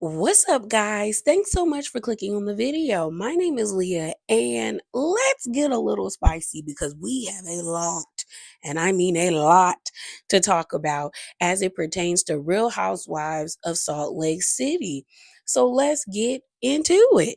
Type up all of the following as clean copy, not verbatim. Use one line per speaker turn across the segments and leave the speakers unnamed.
What's up, guys? Thanks so much for clicking on the video. My name is Leah, and let's get a little spicy because we have a lot, and I mean a lot, to talk about as it pertains to Real Housewives of Salt Lake City. So let's get into it.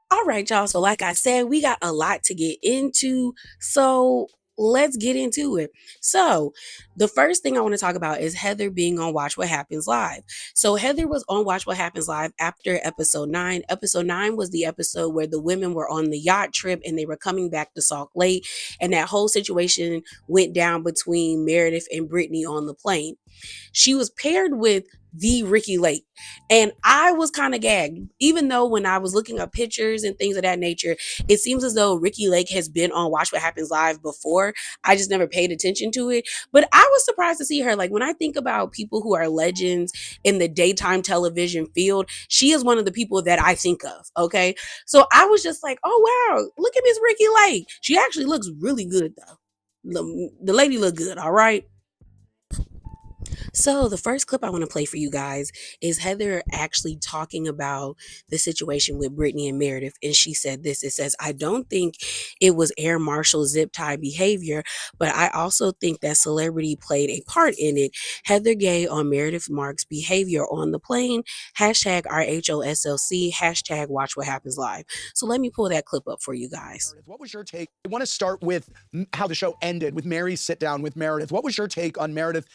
All right, y'all. So, like I said, we got a lot to get into. So, let's get into it. So, the first thing I want to talk about is Heather being on Watch What Happens Live. So, Heather was on Watch What Happens Live after episode 9. Episode 9 was the episode where the women were on the yacht trip and they were coming back to Salt Lake. And that whole situation went down between Meredith and Brittany on the plane. She was paired with the Ricky Lake. And I was kind of gagged, even though when I was looking up pictures and things of that nature, it seems as though Ricky Lake has been on Watch What Happens Live before. I just never paid attention to it. But I was surprised to see her. Like, when I think about people who are legends in the daytime television field, she is one of the people that I think of. Okay. So I was just like, oh, wow, look at Miss Ricky Lake. She actually looks really good, though. The lady looked good. All right. So, the first clip I want to play for you guys is Heather actually talking about the situation with Brittany and Meredith. And she said this. It says, I don't think it was Air Marshal zip tie behavior, but I also think that celebrity played a part in it. Heather Gay on Meredith Marks' behavior on the plane, hashtag RHOSLC, hashtag Watch What Happens Live. So, let me pull that clip up for you guys.
What was your take? I want to start with how the show ended with Mary's sit down with Meredith. What was your take on Meredith?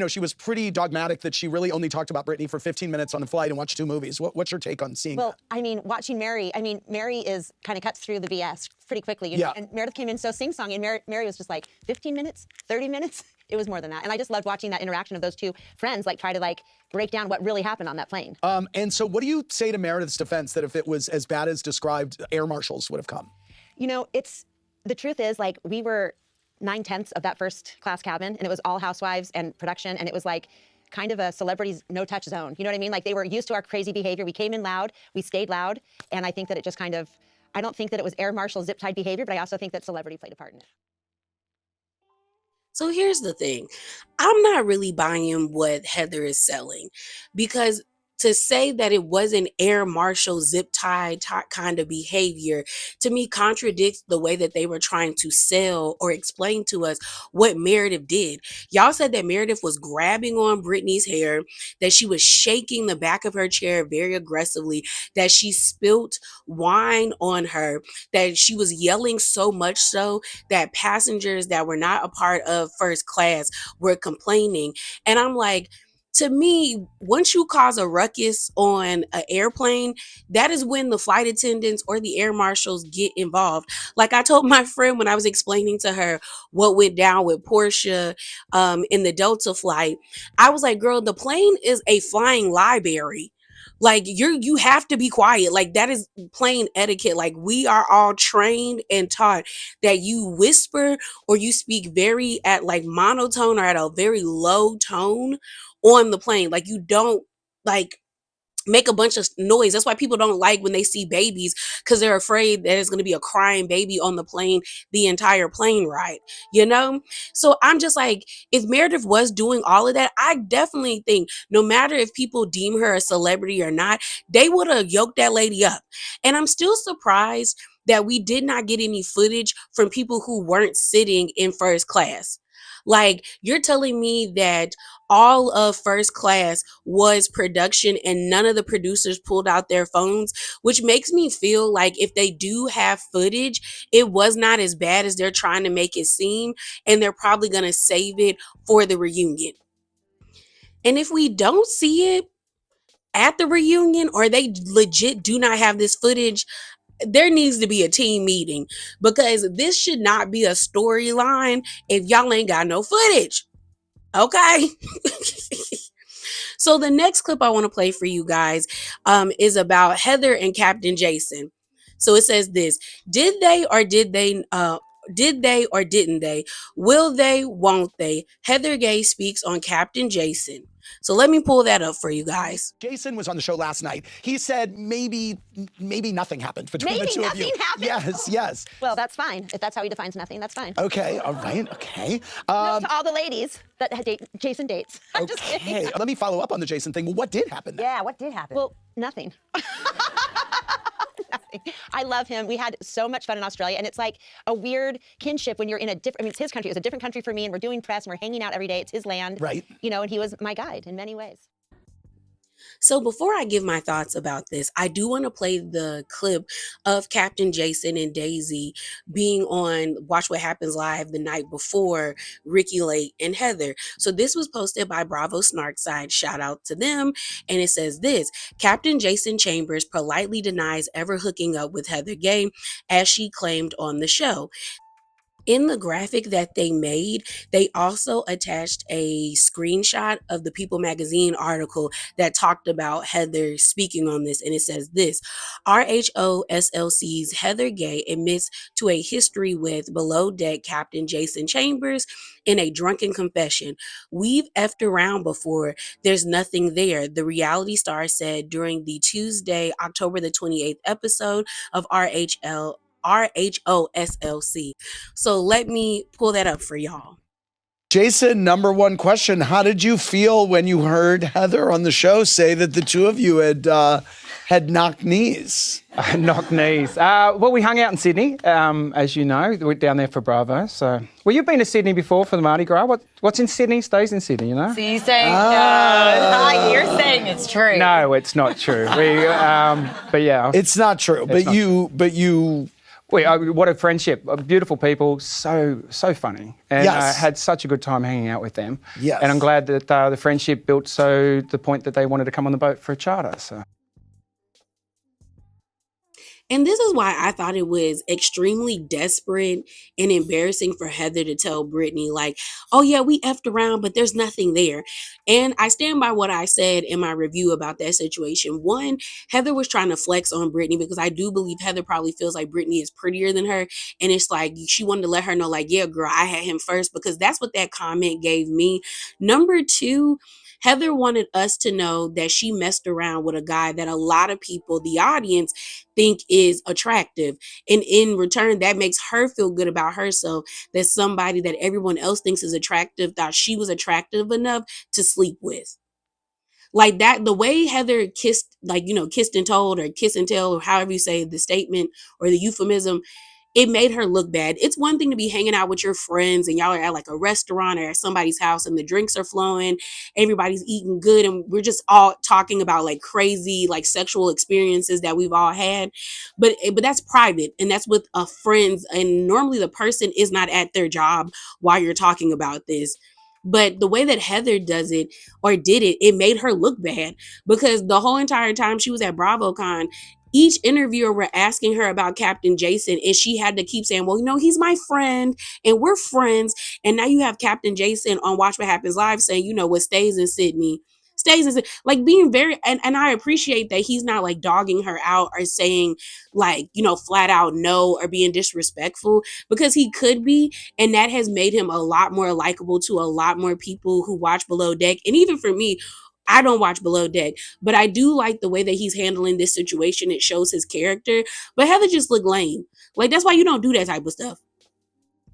She was pretty dogmatic that she really only talked about Brittany for 15 minutes on the flight and watched 2 movies. What's your take on seeing that?
I mean, watching Mary, Mary is kind of cuts through the BS pretty quickly. You know? And Meredith came in so sing-song, and Mary was just like, 15 minutes, 30 minutes? It was more than that. And I just loved watching that interaction of those two friends, like, try to, like, break down what really happened on that plane.
And so what do you say to Meredith's defense that if it was as bad as described, air marshals would have come?
You know, the truth is, like, we were 9/10 of that first class cabin, and it was all housewives and production, and it was like kind of a celebrity's no-touch zone. You know what I mean? Like, they were used to our crazy behavior. We came in loud, we stayed loud, and I think that it just kind of, I don't think that it was Air Marshal zip-tied behavior, but I also think that celebrity played a part in it.
So here's the thing. I'm not really buying what Heather is selling because to say that it wasn't Air Marshal zip tie kind of behavior to me contradicts the way that they were trying to sell or explain to us what Meredith did. Y'all said that Meredith was grabbing on Brittany's hair, that she was shaking the back of her chair very aggressively, that she spilt wine on her, that she was yelling so much so that passengers that were not a part of first class were complaining. And I'm like, to me, once you cause a ruckus on an airplane, that is when the flight attendants or the air marshals get involved. Like I told my friend when I was explaining to her what went down with Portia in the Delta flight, I was like, girl, the plane is a flying library. Like you have to be quiet. Like that is plane etiquette. Like we are all trained and taught that you whisper or you speak very at like monotone or at a very low tone on the plane. Like you don't like make a bunch of noise. That's why people don't like when they see babies because they're afraid that there's going to be a crying baby on the plane the entire plane ride, you know? So I'm just like, if Meredith was doing all of that, I definitely think no matter if people deem her a celebrity or not, they would have yoked that lady up. And I'm still surprised that we did not get any footage from people who weren't sitting in first class. Like, you're telling me that all of first class was production and none of the producers pulled out their phones, which makes me feel like if they do have footage, it was not as bad as they're trying to make it seem, and they're probably going to save it for the reunion. And if we don't see it at the reunion or they legit do not have this footage, there needs to be a team meeting because this should not be a storyline if y'all ain't got no footage. Okay. So the next clip I want to play for you guys is about Heather and Captain Jason. So it says this: did they Did they or didn't they? Will they? Won't they? Heather Gay speaks on Captain Jason. So let me pull that up for you guys.
Jason was on the show last night. He said maybe nothing happened between the two of you.
Maybe nothing happened?
Yes.
Well, that's fine. If that's how he defines nothing, that's fine.
Okay, all right, okay.
To all the ladies that Jason dates. I'm just kidding.
Okay, let me follow up on the Jason thing. Well, what did happen then?
Yeah, what did happen?
Well, nothing. Nothing. I love him. We had so much fun in Australia, and it's like a weird kinship when you're in a different, I mean, it's his country. It was a different country for me, and we're doing press, and we're hanging out every day. It's his land.
Right.
You know, and he was my guide in many ways.
So before I give my thoughts about this, I do want to play the clip of Captain Jason and Daisy being on Watch What Happens Live the night before Ricky Lake and Heather. So this was posted by Bravo Snarkside. Shout out to them. And it says this: Captain Jason Chambers politely denies ever hooking up with Heather Gay, as she claimed on the show. In the graphic that they made, they also attached a screenshot of the People magazine article that talked about Heather speaking on this. And it says this: RHOSLC's Heather Gay admits to a history with below deck Captain Jason Chambers in a drunken confession. We've effed around before. There's nothing there, the reality star said during the Tuesday, October the 28th episode of RHOSLC. So let me pull that up for y'all.
Jason, number one question: how did you feel when you heard Heather on the show say that the two of you had knocked knees?
Knock knees. Well, we hung out in Sydney, as you know. We were down there for Bravo. So, well, you've been to Sydney before for the Mardi Gras. What's in Sydney stays in Sydney, you know.
So you saying you're saying it's true?
No, it's not true. But yeah,
It's not true. But you.
what a friendship! Beautiful people, so funny, and
Yes.
had such a good time hanging out with them.
Yes.
And I'm glad that the friendship built so the point that they wanted to come on the boat for a charter. So.
And this is why I thought it was extremely desperate and embarrassing for Heather to tell Brittany, like, oh yeah, we effed around, but there's nothing there. And I stand by what I said in my review about that situation. One, Heather was trying to flex on Brittany because I do believe Heather probably feels like Brittany is prettier than her. And it's like, she wanted to let her know, like, yeah, girl, I had him first, because that's what that comment gave me. Number two, Heather wanted us to know that she messed around with a guy that a lot of people, the audience, think is attractive. And in return, that makes her feel good about herself, that somebody that everyone else thinks is attractive thought she was attractive enough to sleep with. Like that, the way Heather kissed, like, kissed and told, or kiss and tell, or however you say the statement or the euphemism, it made her look bad. It's one thing to be hanging out with your friends and y'all are at like a restaurant or at somebody's house and the drinks are flowing, everybody's eating good, and we're just all talking about like crazy, like sexual experiences that we've all had. But that's private, and that's with friends. And normally the person is not at their job while you're talking about this. But the way that Heather does it or did it, it made her look bad, because the whole entire time she was at BravoCon, each interviewer were asking her about Captain Jason, and she had to keep saying, well, he's my friend and we're friends. And now you have Captain Jason on Watch What Happens Live saying, what stays in Sydney stays in Sydney. Like being very, and I appreciate that he's not like dogging her out or saying like, flat out no, or being disrespectful, because he could be. And that has made him a lot more likable to a lot more people who watch Below Deck. And even for me, I don't watch Below Deck, but I do like the way that he's handling this situation. It shows his character. But Heather just looked lame. Like, that's why you don't do that type of stuff.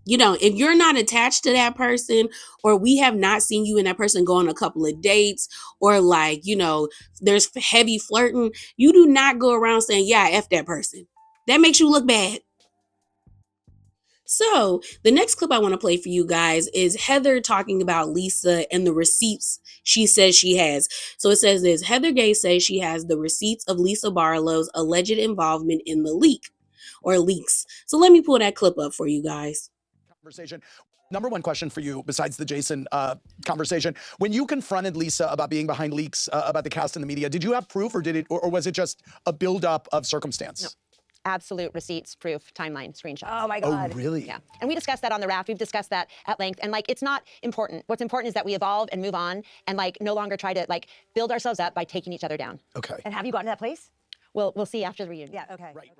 If you're not attached to that person, or we have not seen you and that person go on a couple of dates, or like, there's heavy flirting, you do not go around saying, yeah, F that person. That makes you look bad. So the next clip I want to play for you guys is Heather talking about Lisa and the receipts she says she has. So it says this: Heather Gay says she has the receipts of Lisa Barlow's alleged involvement in the leak or leaks. So let me pull that clip up for you guys.
Conversation. Number one question for you, besides the Jason conversation, when you confronted Lisa about being behind leaks about the cast and the media, did you have proof, or was it just a buildup of circumstance?
No. Absolute receipts, proof, timeline, screenshots.
Oh my God.
Oh, really?
Yeah. And we discussed that on the raft. We've discussed that at length. And like, it's not important. What's important is that we evolve and move on, and like no longer try to like build ourselves up by taking each other down.
Okay.
And have you gotten to that place?
We'll see after the reunion.
Yeah, okay.
Right.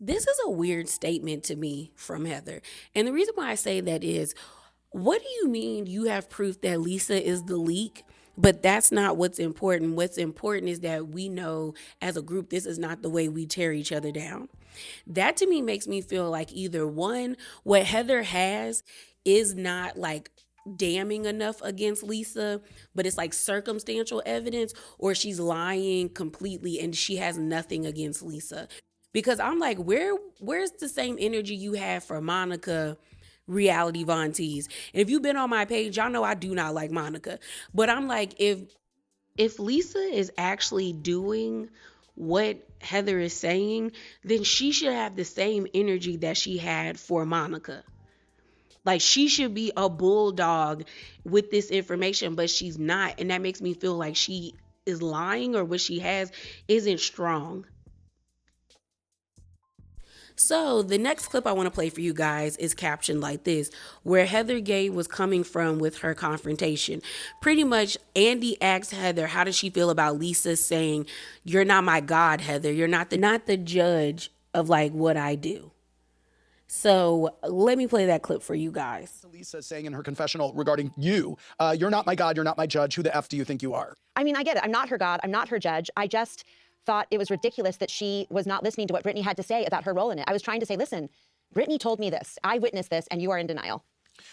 This is a weird statement to me from Heather. And the reason why I say that is, what do you mean you have proof that Lisa is the leak? But that's not what's important. What's important is that we know as a group, this is not the way we tear each other down. That to me makes me feel like either one, what Heather has is not like damning enough against Lisa, but it's like circumstantial evidence, or she's lying completely and she has nothing against Lisa. Because I'm like, where's the same energy you have for Monica, reality Von Tees? And if you've been on my page, y'all know I do not like Monica. But I'm like, if Lisa is actually doing what Heather is saying, then she should have the same energy that she had for Monica. Like, she should be a bulldog with this information, but she's not. And that makes me feel like she is lying, or what she has isn't strong. So the next clip I want to play for you guys is captioned like this, where Heather Gay was coming from with her confrontation. Pretty much, Andy asked Heather, how does she feel about Lisa saying, "You're not my God, Heather. You're not the judge of like what I do." So let me play that clip for you guys.
Lisa saying in her confessional regarding you, you're not my God, you're not my judge. Who the F do you think you are?
I mean, I get it. I'm not her God. I'm not her judge. I just thought it was ridiculous that she was not listening to what Brittany had to say about her role in it. I was trying to say, listen, Brittany told me this. I witnessed this, and you are in denial.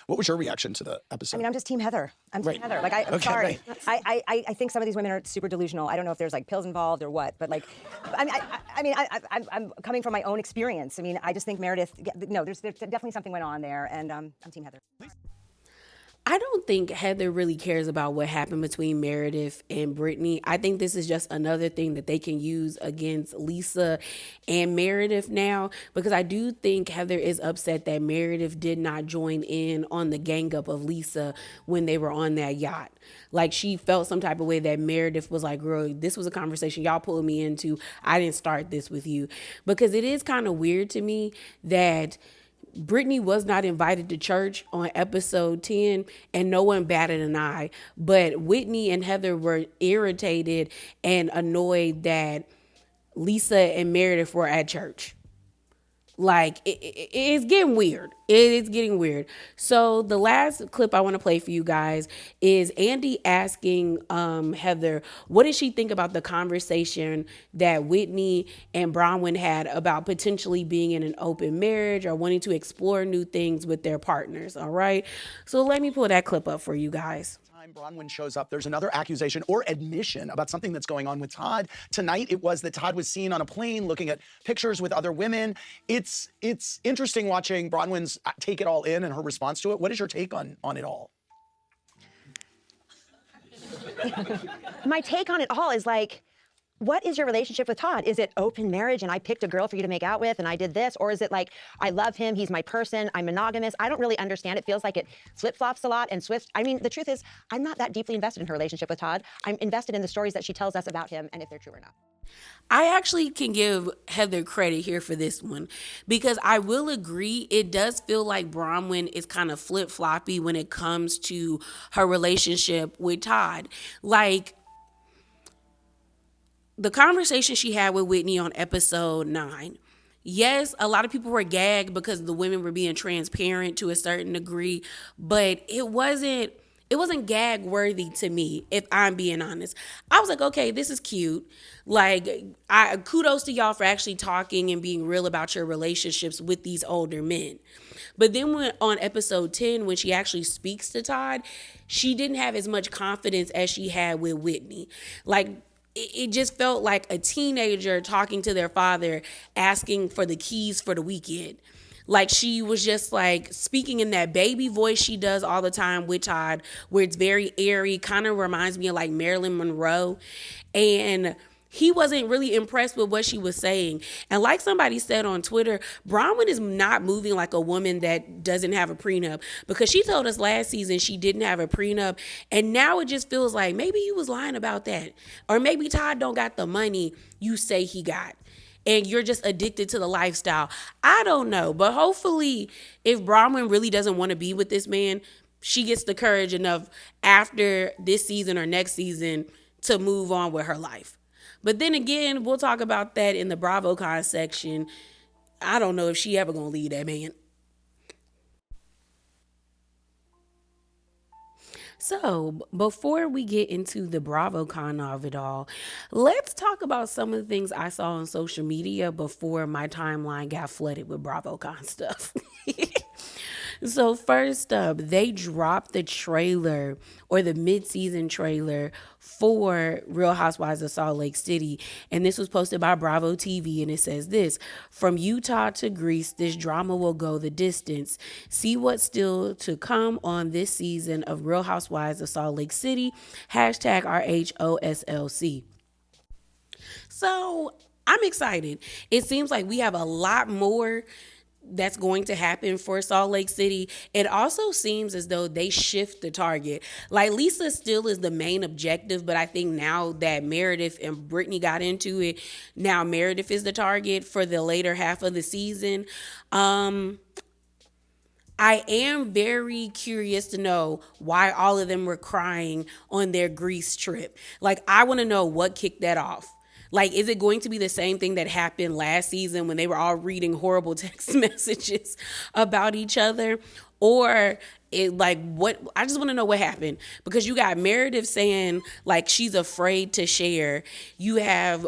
What was your reaction to the episode?
I mean, I'm just Team Heather. I'm Team
Right.
Heather. Like, I'm
Okay,
sorry.
right.
I think some of these women are super delusional. I don't know if there's like pills involved or what, but like, I'm coming from my own experience. I mean, I just think Meredith. No, there's definitely something went on there, and I'm Team Heather.
I don't think Heather really cares about what happened between Meredith and Brittany. I think this is just another thing that they can use against Lisa and Meredith now, because I do think Heather is upset that Meredith did not join in on the gang up of Lisa when they were on that yacht. Like, she felt some type of way that Meredith was like, girl, this was a conversation y'all pulled me into. I didn't start this with you. Because it is kind of weird to me that Brittany was not invited to church on episode 10 and no one batted an eye. But Whitney and Heather were irritated and annoyed that Lisa and Meredith were at church. Like, it's getting weird. It is getting weird. So the last clip I want to play for you guys is Andy asking Heather, what did she think about the conversation that Whitney and Bronwyn had about potentially being in an open marriage or wanting to explore new things with their partners, all right? So let me pull that clip up for you guys.
Bronwyn shows up, there's another accusation or admission about something that's going on with Todd. Tonight, it was that Todd was seen on a plane looking at pictures with other women. It's interesting watching Bronwyn's take it all in and her response to it. What is your take on it all?
My take on it all is like, what is your relationship with Todd? Is it open marriage and I picked a girl for you to make out with and I did this? Or is it like, I love him, he's my person, I'm monogamous? I don't really understand. It feels like it flip-flops a lot and Swift. I mean, the truth is, I'm not that deeply invested in her relationship with Todd. I'm invested in the stories that she tells us about him and if they're true or not.
I actually can give Heather credit here for this one, because I will agree, it does feel like Bronwyn is kind of flip-floppy when it comes to her relationship with Todd. Like, the conversation she had with Whitney on episode 9. Yes, a lot of people were gagged because the women were being transparent to a certain degree, but it wasn't gag worthy to me, if I'm being honest. I was like, okay, this is cute. Like, kudos to y'all for actually talking and being real about your relationships with these older men. But then when on episode 10, when she actually speaks to Todd, she didn't have as much confidence as she had with Whitney. Like, it just felt like a teenager talking to their father, asking for the keys for the weekend. Like, she was just like speaking in that baby voice she does all the time with Todd, where it's very airy, kind of reminds me of like Marilyn Monroe. And he wasn't really impressed with what she was saying. And like somebody said on Twitter, Bronwyn is not moving like a woman that doesn't have a prenup, because she told us last season she didn't have a prenup. And now it just feels like maybe he was lying about that. Or maybe Todd don't got the money you say he got, and you're just addicted to the lifestyle. I don't know. But hopefully, if Bronwyn really doesn't want to be with this man, she gets the courage enough after this season or next season to move on with her life. But then again, we'll talk about that in the BravoCon section. I don't know if she ever gonna leave that man. So, before we get into the BravoCon of it all, let's talk about some of the things I saw on social media before my timeline got flooded with BravoCon stuff. So first up, they dropped the trailer or the mid-season trailer for Real Housewives of Salt Lake City, and this was posted by Bravo TV, and it says this: from Utah to Greece, this drama will go the distance. See what's still to come on this season of Real Housewives of Salt Lake City. Hashtag RHOSLC. So I'm excited. It seems like we have a lot more that's going to happen for Salt Lake City. It also seems as though they shift the target. Like Lisa still is the main objective, but I think now that Meredith and Brittany got into it, now Meredith is the target for the later half of the season. I am very curious to know why all of them were crying on their Greece trip. Like, I want to know what kicked that off. Like, is it going to be the same thing that happened last season when they were all reading horrible text messages about each other? Or what? I just want to know what happened, because you got Meredith saying like she's afraid to share. You have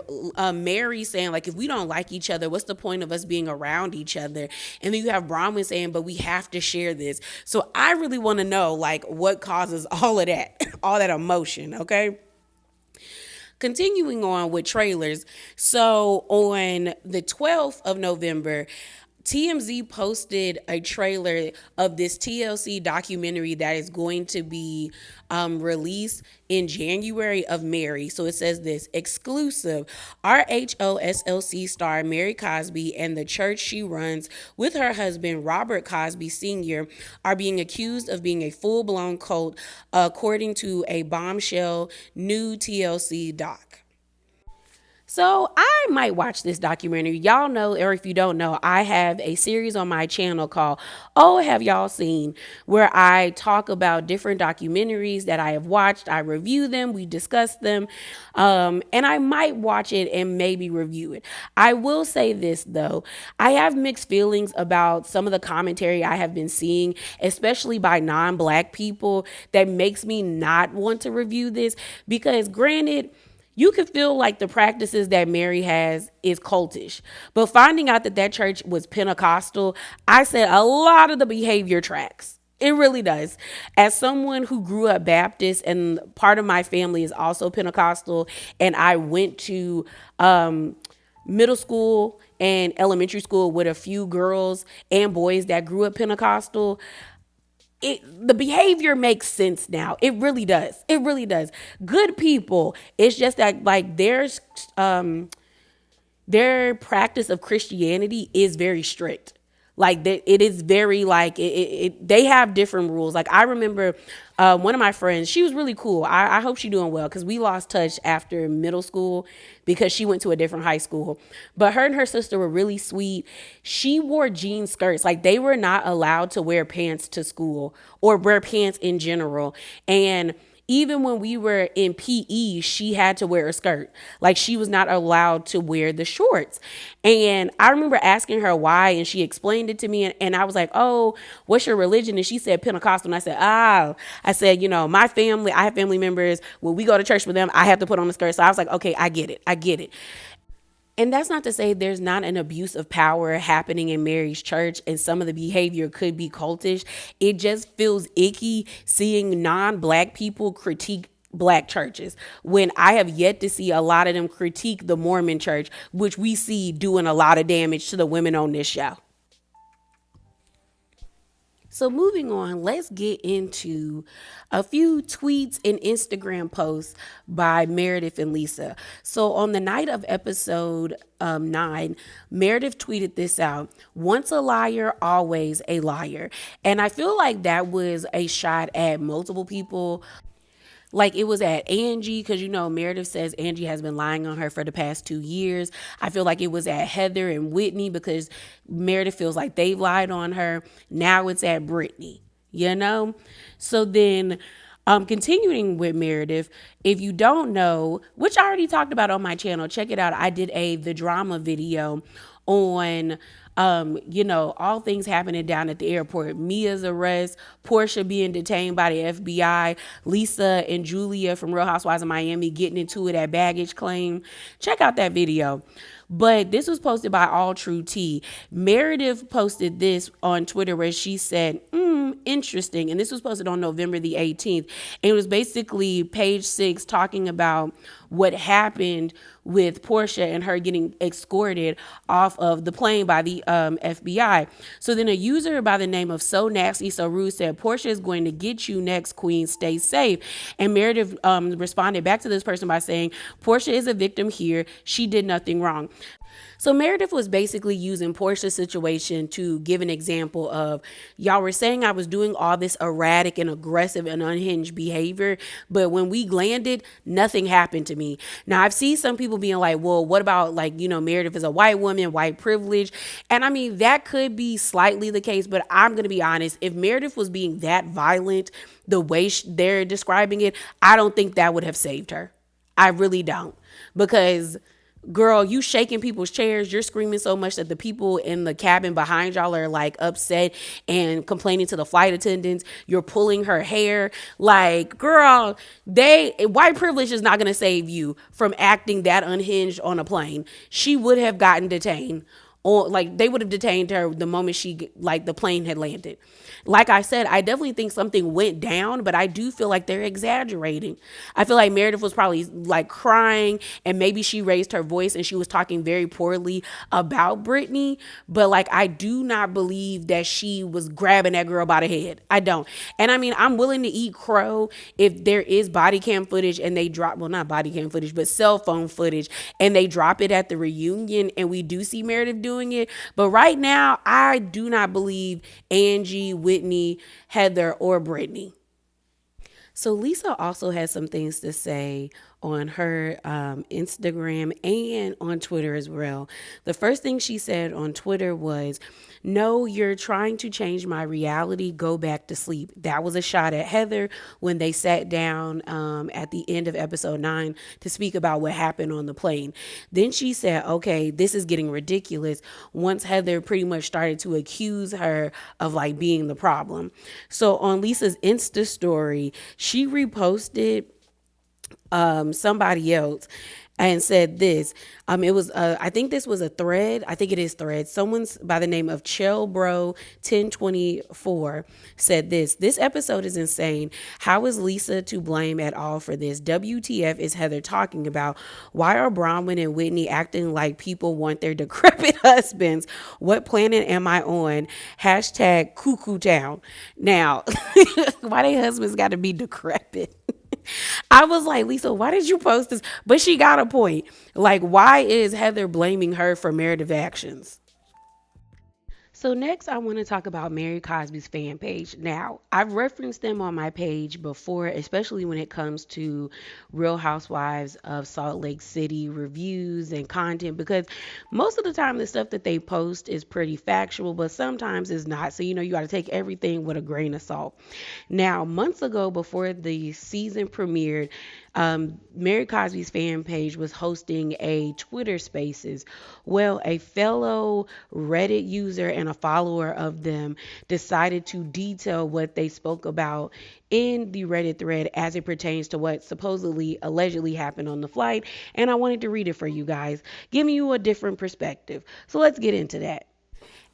Mary saying like, if we don't like each other, what's the point of us being around each other? And then you have Bronwyn saying, but we have to share this. So I really want to know like what causes all of that, all that emotion. Okay. Continuing on with trailers. So on the 12th of November, TMZ posted a trailer of this TLC documentary that is going to be released in January of Mary. So it says this: exclusive, RHOSLC star Mary Cosby and the church she runs with her husband Robert Cosby Sr. are being accused of being a full-blown cult, according to a bombshell new TLC doc. So I might watch this documentary. Y'all know, or if you don't know, I have a series on my channel called Oh, Have Y'all Seen?, where I talk about different documentaries that I have watched. I review them, we discuss them, and I might watch it and maybe review it. I will say this though, I have mixed feelings about some of the commentary I have been seeing, especially by non-Black people, that makes me not want to review this, because granted, you could feel like the practices that Mary has is cultish. But finding out that that church was Pentecostal, I said a lot of the behavior tracks. It really does. As someone who grew up Baptist, and part of my family is also Pentecostal, and I went to middle school and elementary school with a few girls and boys that grew up Pentecostal, the behavior makes sense now. It really does. It really does. Good people. It's just that like their practice of Christianity is very strict. Like it is very like they have different rules. Like I remember one of my friends, she was really cool. I hope she's doing well, because we lost touch after middle school because she went to a different high school. But her and her sister were really sweet. She wore jean skirts. Like they were not allowed to wear pants to school or wear pants in general. And even when we were in PE, she had to wear a skirt. Like she was not allowed to wear the shorts. And I remember asking her why, and she explained it to me. And I was like, oh, what's your religion? And she said Pentecostal. And I said, I said, my family, I have family members. When we go to church with them, I have to put on a skirt. So I was like, okay, I get it. I get it. And that's not to say there's not an abuse of power happening in Mary's church, and some of the behavior could be cultish. It just feels icky seeing non-Black people critique Black churches, when I have yet to see a lot of them critique the Mormon church, which we see doing a lot of damage to the women on this show. So moving on, let's get into a few tweets and Instagram posts by Meredith and Lisa. So on the night of episode 9, Meredith tweeted this out: once a liar, always a liar. And I feel like that was a shot at multiple people. Like it was at Angie, because Meredith says Angie has been lying on her for the past 2 years. I feel like it was at Heather and Whitney, because Meredith feels like they've lied on her. Now it's at Brittany, So then continuing with Meredith, if you don't know, which I already talked about on my channel, check it out. I did the drama video on All things happening down at the airport. Mia's arrest, Portia being detained by the FBI, Lisa and Julia from Real Housewives of Miami getting into it at baggage claim. Check out that video. But this was posted by All True Tea. Meredith posted this on Twitter where she said, interesting. And this was posted on November the 18th. And it was basically page 6 talking about what happened with Portia and her getting escorted off of the plane by the FBI. So then a user by the name of So Nasty So Rude said, Portia is going to get you next, queen. Stay safe. And Meredith responded back to this person by saying, Portia is a victim here. She did nothing wrong. So Meredith was basically using Portia's situation to give an example of, y'all were saying I was doing all this erratic and aggressive and unhinged behavior, but when we landed, nothing happened to me. Now, I've seen some people being like, well, what about Meredith is a white woman, white privilege? And I mean, that could be slightly the case, but I'm going to be honest. If Meredith was being that violent, the way they're describing it, I don't think that would have saved her. I really don't. Because girl, you shaking people's chairs, you're screaming so much that the people in the cabin behind y'all are upset and complaining to the flight attendants. You're pulling her hair. Girl, white privilege is not going to save you from acting that unhinged on a plane. She would have gotten detained. Or they would have detained her the moment the plane had landed. Like I said, I definitely think something went down, but I do feel like they're exaggerating. I feel like Meredith was probably crying, and maybe she raised her voice and she was talking very poorly about Brittany. But I do not believe that she was grabbing that girl by the head. I don't. And I mean, I'm willing to eat crow if there is body cam footage and they drop, well, not body cam footage, but cell phone footage, and they drop it at the reunion and we do see Meredith doing it. But right now, I do not believe Angie, Whitney, Heather, or Brittany. So Lisa also has some things to say on her Instagram and on Twitter as well. The first thing she said on Twitter was, no, you're trying to change my reality. Go back to sleep. That was a shot at Heather when they sat down at the end of episode 9 to speak about what happened on the plane. Then she said, okay, this is getting ridiculous, once Heather pretty much started to accuse her of being the problem. So on Lisa's Insta story, she reposted somebody else and said this. It was I think this was a thread. I think it is thread. Someone's by the name of Chellbro 1024 said this episode is insane. How is Lisa to blame at all for this? WTF is Heather talking about? Why are Bronwyn and Whitney acting like people want their decrepit husbands? What planet am I on? Hashtag cuckoo town. Now, why they husbands got to be decrepit? I was like, Lisa, why did you post this? But she got a point. Why is Heather blaming her for Meredith's actions? So next, I want to talk about Mary Cosby's fan page. Now, I've referenced them on my page before, especially when it comes to Real Housewives of Salt Lake City reviews and content, because most of the time the stuff that they post is pretty factual, but sometimes it's not. So, you got to take everything with a grain of salt. Now, months ago, before the season premiered, Mary Cosby's fan page was hosting a Twitter Spaces. Well, a fellow Reddit user and a follower of them decided to detail what they spoke about in the Reddit thread as it pertains to what supposedly, allegedly happened on the flight. And I wanted to read it for you guys, giving you a different perspective. So let's get into that.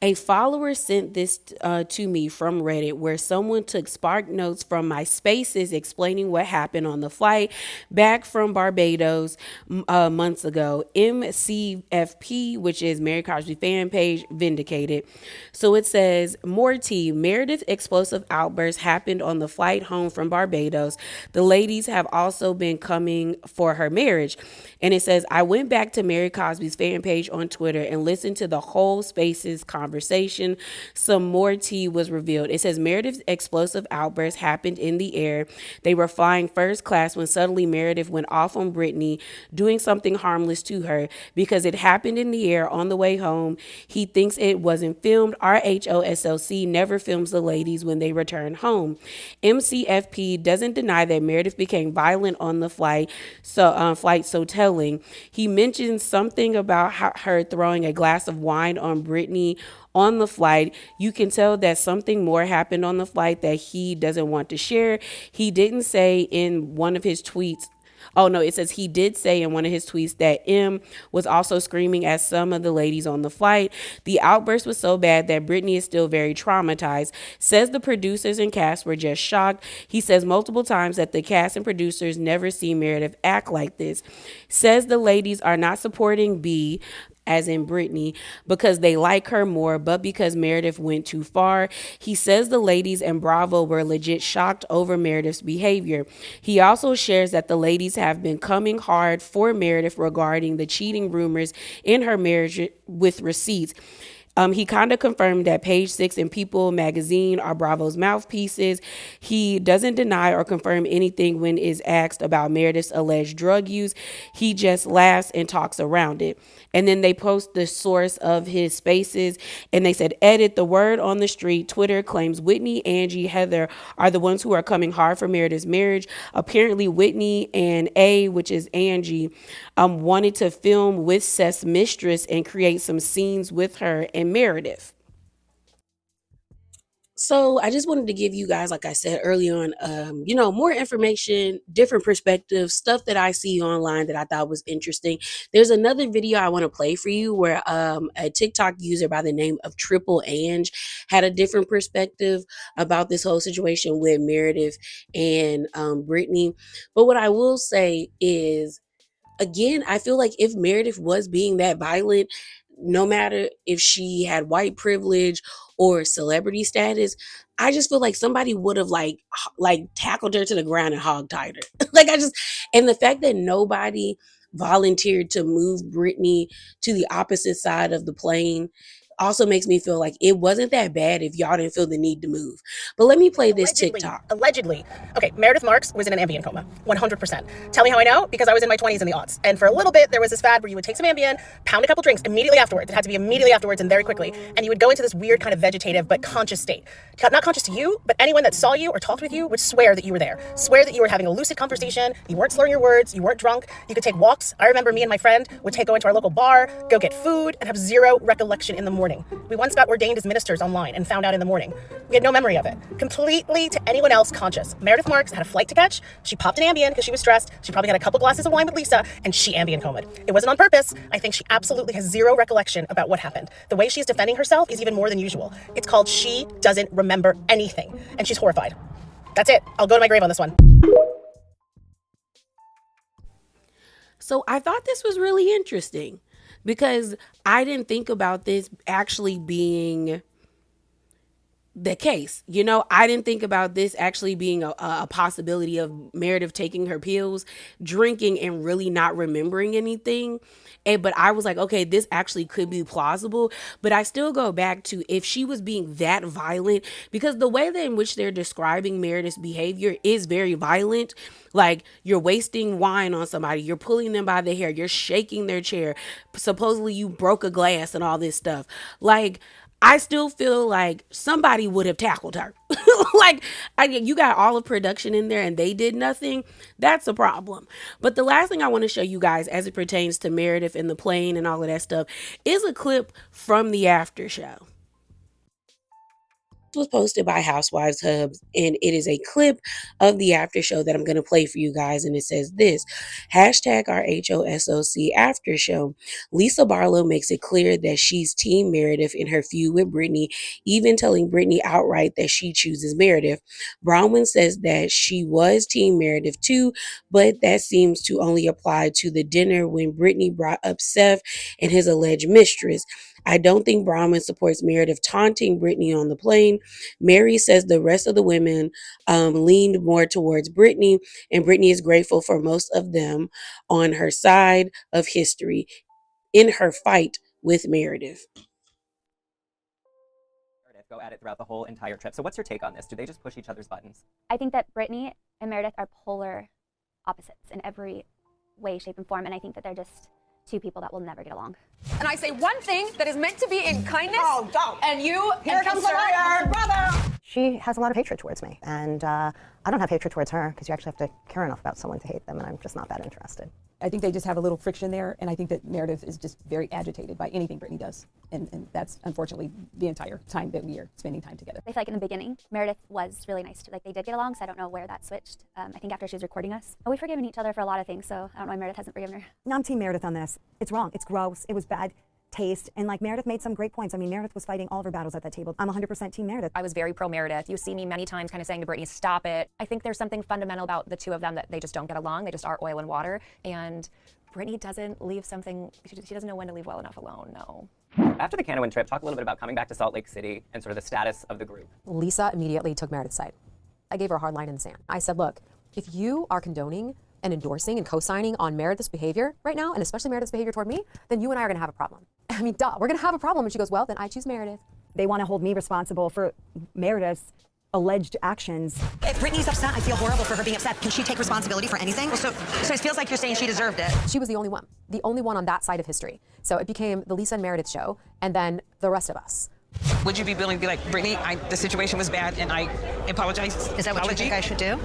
A follower sent this to me from Reddit, where someone took spark notes from my spaces explaining what happened on the flight back from Barbados months ago. MCFP, which is Mary Cosby fan page, vindicated. So it says, more tea. Meredith's explosive outburst happened on the flight home from Barbados. The ladies have also been coming for her marriage. And it says, I went back to Mary Cosby's fan page on Twitter and listened to the whole spaces conversation. conversation, some more tea was revealed. It says Meredith's explosive outburst happened in the air. They were flying first class when suddenly Meredith went off on Brittany, doing something harmless to her because it happened in the air on the way home. He thinks it wasn't filmed. RHOSLC never films the ladies when they return home. MCFP doesn't deny that Meredith became violent on the flight, so telling. He mentions something about her throwing a glass of wine on Brittany on the flight. You can tell that something more happened on the flight that he doesn't want to share. He didn't say in one of his tweets. Oh no, it says he did say in one of his tweets that M was also screaming at some of the ladies on the flight. The outburst was so bad that Brittany is still very traumatized. Says the producers and cast were just shocked. He says multiple times that the cast and producers never see Meredith act like this. Says the ladies are not supporting B, as in Brittany, because they like her more, but because Meredith went too far. He says the ladies and Bravo were legit shocked over Meredith's behavior. He also shares that the ladies have been coming hard for Meredith regarding the cheating rumors in her marriage with receipts. He kind of confirmed that Page Six and People magazine are Bravo's mouthpieces. He doesn't deny or confirm anything when is asked about Meredith's alleged drug use. He just laughs and talks around it. And then they post the source of his spaces, and they said, edit, the word on the street. Twitter claims Whitney, Angie, Heather are the ones who are coming hard for Meredith's marriage. Apparently Whitney and A, which is Angie, wanted to film with Seth's mistress and create some scenes with her and Meredith. So I just wanted to give you guys, like I said early on, more information, different perspectives, stuff that I see online that I thought was interesting. There's another video I want to play for you where a TikTok user by the name of Triple Ange had a different perspective about this whole situation with Meredith and Brittany. But what I will say is, again, I feel like if Meredith was being that violent, no matter if she had white privilege or celebrity status, I just feel like somebody would have like tackled her to the ground and hogtied her. And the fact that nobody volunteered to move Brittany to the opposite side of the plane also makes me feel like it wasn't that bad if y'all didn't feel the need to move. But let me play this TikTok.
Allegedly. Okay, Meredith Marks was in an Ambien coma, 100%. Tell me how I know? Because I was in my 20s in the aughts. And for a little bit, there was this fad where you would take some Ambien, pound a couple drinks immediately afterwards. It had to be immediately afterwards and very quickly. And you would go into this weird kind of vegetative but conscious state. Not conscious to you, but anyone that saw you or talked with you would swear that you were there. Swear that you were having a lucid conversation, you weren't slurring your words, you weren't drunk, you could take walks. I remember me and my friend would go into our local bar, go get food, and have zero recollection in the morning. We once got ordained as ministers online and found out in the morning. We had no memory of it. Completely to anyone else conscious. Meredith Marks had a flight to catch. She popped an Ambien because she was stressed. She probably had a couple glasses of wine with Lisa, and she Ambien comed. It wasn't on purpose. I think she absolutely has zero recollection about what happened. The way she's defending herself is even more than usual. It's called she doesn't remember anything, and she's horrified. That's it. I'll go to my grave on this one.
So I thought this was really interesting because I didn't think about this actually being the case. I didn't think about this actually being a possibility of Meredith taking her pills, drinking, and really not remembering anything. But I was like, okay, this actually could be plausible. But I still go back to if she was being that violent, because the way in which they're describing Meredith's behavior is very violent. Like, you're wasting wine on somebody, you're pulling them by the hair, you're shaking their chair, supposedly you broke a glass and all this stuff. Like, I still feel like somebody would have tackled her. You got all of production in there and they did nothing. That's a problem. But the last thing I want to show you guys as it pertains to Meredith and the plane and all of that stuff is a clip from the after show. Was posted by Housewives Hubs, and it is a clip of the after show that I'm going to play for you guys, and it says this: #RHOSOC after show. Lisa Barlow makes it clear that she's team Meredith in her feud with Brittany, even telling Brittany outright that she chooses Meredith. Bronwyn says that she was team Meredith too, but that seems to only apply to the dinner when Brittany brought up Seth and his alleged mistress. I don't think Bronwyn supports Meredith taunting Brittany on the plane. Mary says the rest of the women leaned more towards Brittany, and Brittany is grateful for most of them on her side of history in her fight with Meredith.
go at it throughout the whole entire trip. So what's your take on this? Do they just push each other's buttons?
I think that Brittany and Meredith are polar opposites in every way, shape, and form, and I think that they're just two people that will never get along.
And I say one thing that is meant to be in kindness.
Oh, don't.
And you,
Here comes the liar, brother.
She has a lot of hatred towards me, and I don't have hatred towards her because you actually have to care enough about someone to hate them, and I'm just not that interested.
I think they just have a little friction there, and I think that Meredith is just very agitated by anything Brittany does, and that's unfortunately the entire time that we are spending time together.
I feel like in the beginning, Meredith was really nice to, like, they did get along, so I don't know where that switched. I think after she was recording us. But we've forgiven each other for a lot of things, so I don't know why Meredith hasn't forgiven her.
No, I'm Team Meredith on this. It's wrong. It's gross. It was bad taste. And like Meredith made some great points. I mean, Meredith was fighting all of her battles at that table. I'm 100% Team Meredith.
I was very pro Meredith. You see me many times kind of saying to Brittany, stop it. I think there's something fundamental about the two of them that they just don't get along. They just are oil and water. And Brittany doesn't leave something, she doesn't know when to leave well enough alone, no.
After the Canowin trip, talk a little bit about coming back to Salt Lake City and sort of the status of the group.
Lisa immediately took Meredith's side. I gave her a hard line in the sand. I said, look, if you are condoning and endorsing and co-signing on Meredith's behavior right now, and especially Meredith's behavior toward me, then you and I are gonna have a problem. I mean, duh, we're gonna have a problem. And she goes, well, then I choose Meredith.
They want to hold me responsible for Meredith's alleged actions.
If Brittany's upset, I feel horrible for her being upset. Can she take responsibility for anything? So it feels like you're saying she deserved it.
She was the only one on that side of history. So it became the Lisa and Meredith show, and then the rest of us.
Would you be willing to be like, Brittany, the situation was bad, and I apologize?
Is that what you think I should do?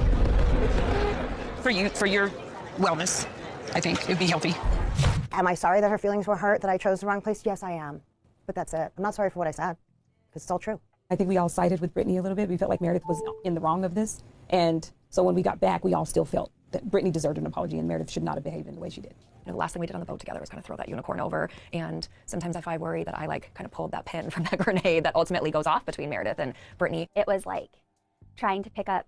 For your wellness, I think it'd be healthy.
Am I sorry that her feelings were hurt, that I chose the wrong place? Yes, I am. But that's it. I'm not sorry for what I said, because it's all true.
I think we all sided with Brittany a little bit. We felt like Meredith was in the wrong of this. And so when we got back, we all still felt that Brittany deserved an apology and Meredith should not have behaved in the way she did.
You know, the last thing we did on the boat together was kind of throw that unicorn over. And sometimes I worry that I kind of pulled that pin from that grenade that ultimately goes off between Meredith and Brittany.
It was like trying to pick up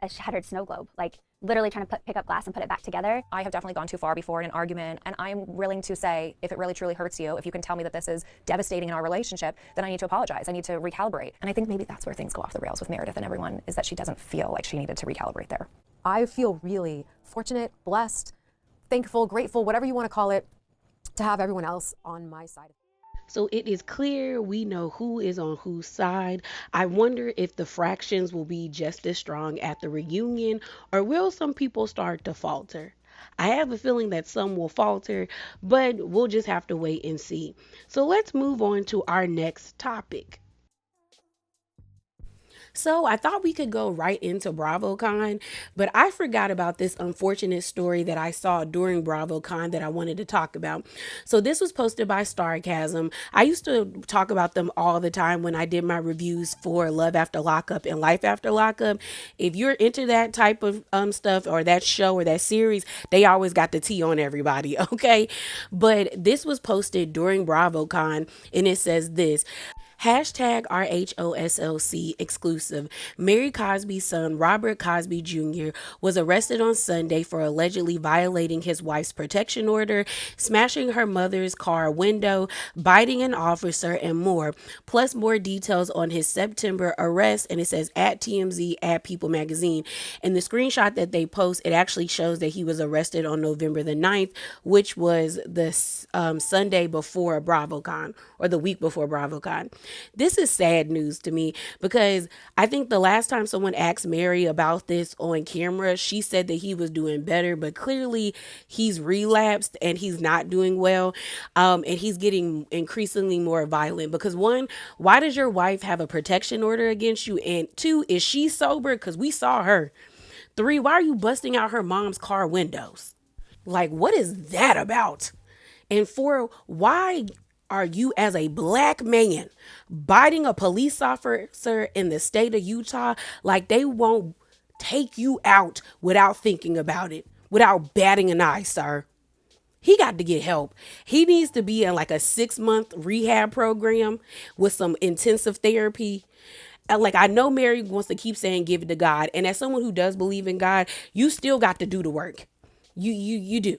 a shattered snow globe, like literally trying to pick up glass and put it back together.
I have definitely gone too far before in an argument, and I'm willing to say, if it really truly hurts you, if you can tell me that this is devastating in our relationship, then I need to apologize. I need to recalibrate. And I think maybe that's where things go off the rails with Meredith and everyone, is that she doesn't feel like she needed to recalibrate there.
I feel really fortunate, blessed, thankful, grateful, whatever you want to call it, to have everyone else on my side.
So it is clear we know who is on whose side. I wonder if the fractions will be just as strong at the reunion, or will some people start to falter? I have a feeling that some will falter, but we'll just have to wait and see. So let's move on to our next topic. So I thought we could go right into BravoCon, but I forgot about this unfortunate story that I saw during BravoCon that I wanted to talk about. So this was posted by Starcasm. I used to talk about them all the time when I did my reviews for Love After Lockup and Life After Lockup. If you're into that type of stuff or that show or that series, they always got the tea on everybody, okay? But this was posted during BravoCon, and it says this: Hashtag RHOSLC exclusive. Mary Cosby's son, Robert Cosby Jr., was arrested on Sunday for allegedly violating his wife's protection order, smashing her mother's car window, biting an officer, and more. Plus more details on his September arrest, and it says at TMZ, at People Magazine. And the screenshot that they post, it actually shows that he was arrested on November the 9th, which was the Sunday before BravoCon, or the week before BravoCon. This is sad news to me, because I think the last time someone asked Mary about this on camera, she said that he was doing better, but clearly he's relapsed and he's not doing well. And he's getting increasingly more violent, because one, why does your wife have a protection order against you? And two, is she sober? Because we saw her. Three, why are you busting out her mom's car windows? Like, what is that about? And four, why are you, as a black man, biting a police officer in the state of Utah? Like, they won't take you out without thinking about it, without batting an eye, sir. He got to get help. He needs to be in like a 6-month rehab program with some intensive therapy. Like, I know Mary wants to keep saying give it to God. And as someone who does believe in God, you still got to do the work. You do.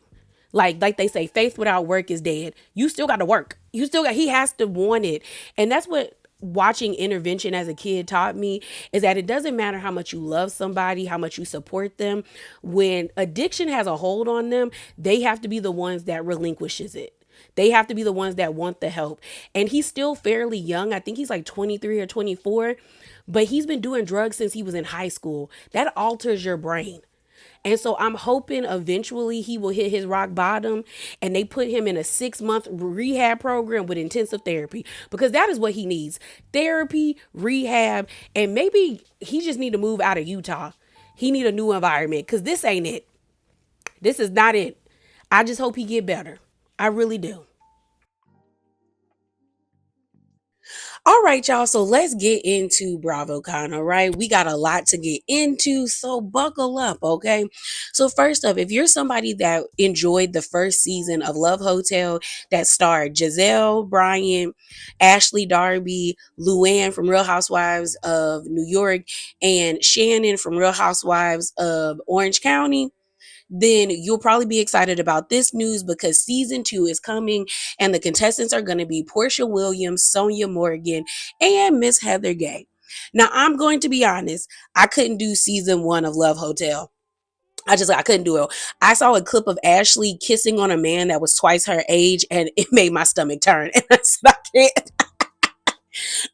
Like they say, faith without work is dead. You still got to work. He has to want it. And that's what watching Intervention as a kid taught me, is that it doesn't matter how much you love somebody, how much you support them. When addiction has a hold on them, they have to be the ones that relinquishes it. They have to be the ones that want the help. And he's still fairly young. I think he's like 23 or 24, but he's been doing drugs since he was in high school. That alters your brain. And so I'm hoping eventually he will hit his rock bottom and they put him in a 6-month rehab program with intensive therapy, because that is what he needs. Therapy, rehab, and maybe he just need to move out of Utah. He need a new environment, because this ain't it. This is not it. I just hope he get better. I really do. All right, y'all. So let's get into BravoCon. All right. We got a lot to get into, so buckle up. Okay. So, first up, if you're somebody that enjoyed the first season of Love Hotel that starred Giselle Bryant, Ashley Darby, Luann from Real Housewives of New York, and Shannon from Real Housewives of Orange County, then you'll probably be excited about this news, because season 2 is coming and the contestants are going to be Portia Williams, Sonia Morgan, and Miss Heather Gay. Now, I'm going to be honest, I couldn't do season 1 of Love Hotel. I couldn't do it. I saw a clip of Ashley kissing on a man that was twice her age, and it made my stomach turn. And I said,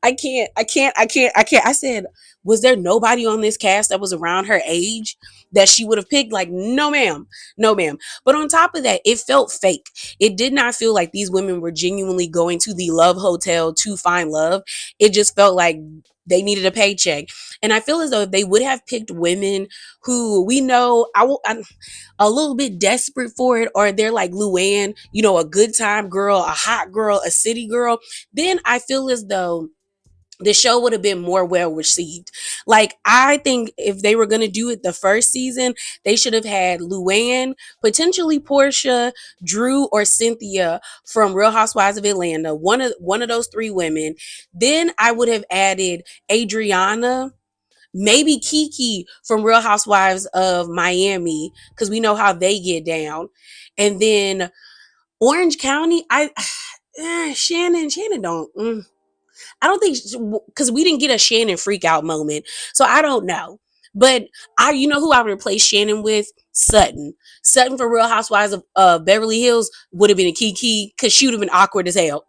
I can't. I said, was there nobody on this cast that was around her age that she would have picked? Like, no, ma'am. No, ma'am. But on top of that, it felt fake. It did not feel like these women were genuinely going to the Love Hotel to find love. It just felt like they needed a paycheck. And I feel as though if they would have picked women who we know I'm a little bit desperate for it, or they're like Luann, a good time girl, a hot girl, a city girl, then I feel as though the show would have been more well received. Like, I think if they were going to do it the first season, they should have had Luann, potentially Portia, Drew, or Cynthia from Real Housewives of Atlanta, one of those 3 women. Then I would have added Adriana, maybe Kiki from Real Housewives of Miami, because we know how they get down. And then Orange County, Shannon don't. I don't think, because we didn't get a Shannon freak out moment. So I don't know. But you know who I would replace Shannon with? Sutton. Sutton for Real Housewives of Beverly Hills would have been a Kiki, because she would have been awkward as hell.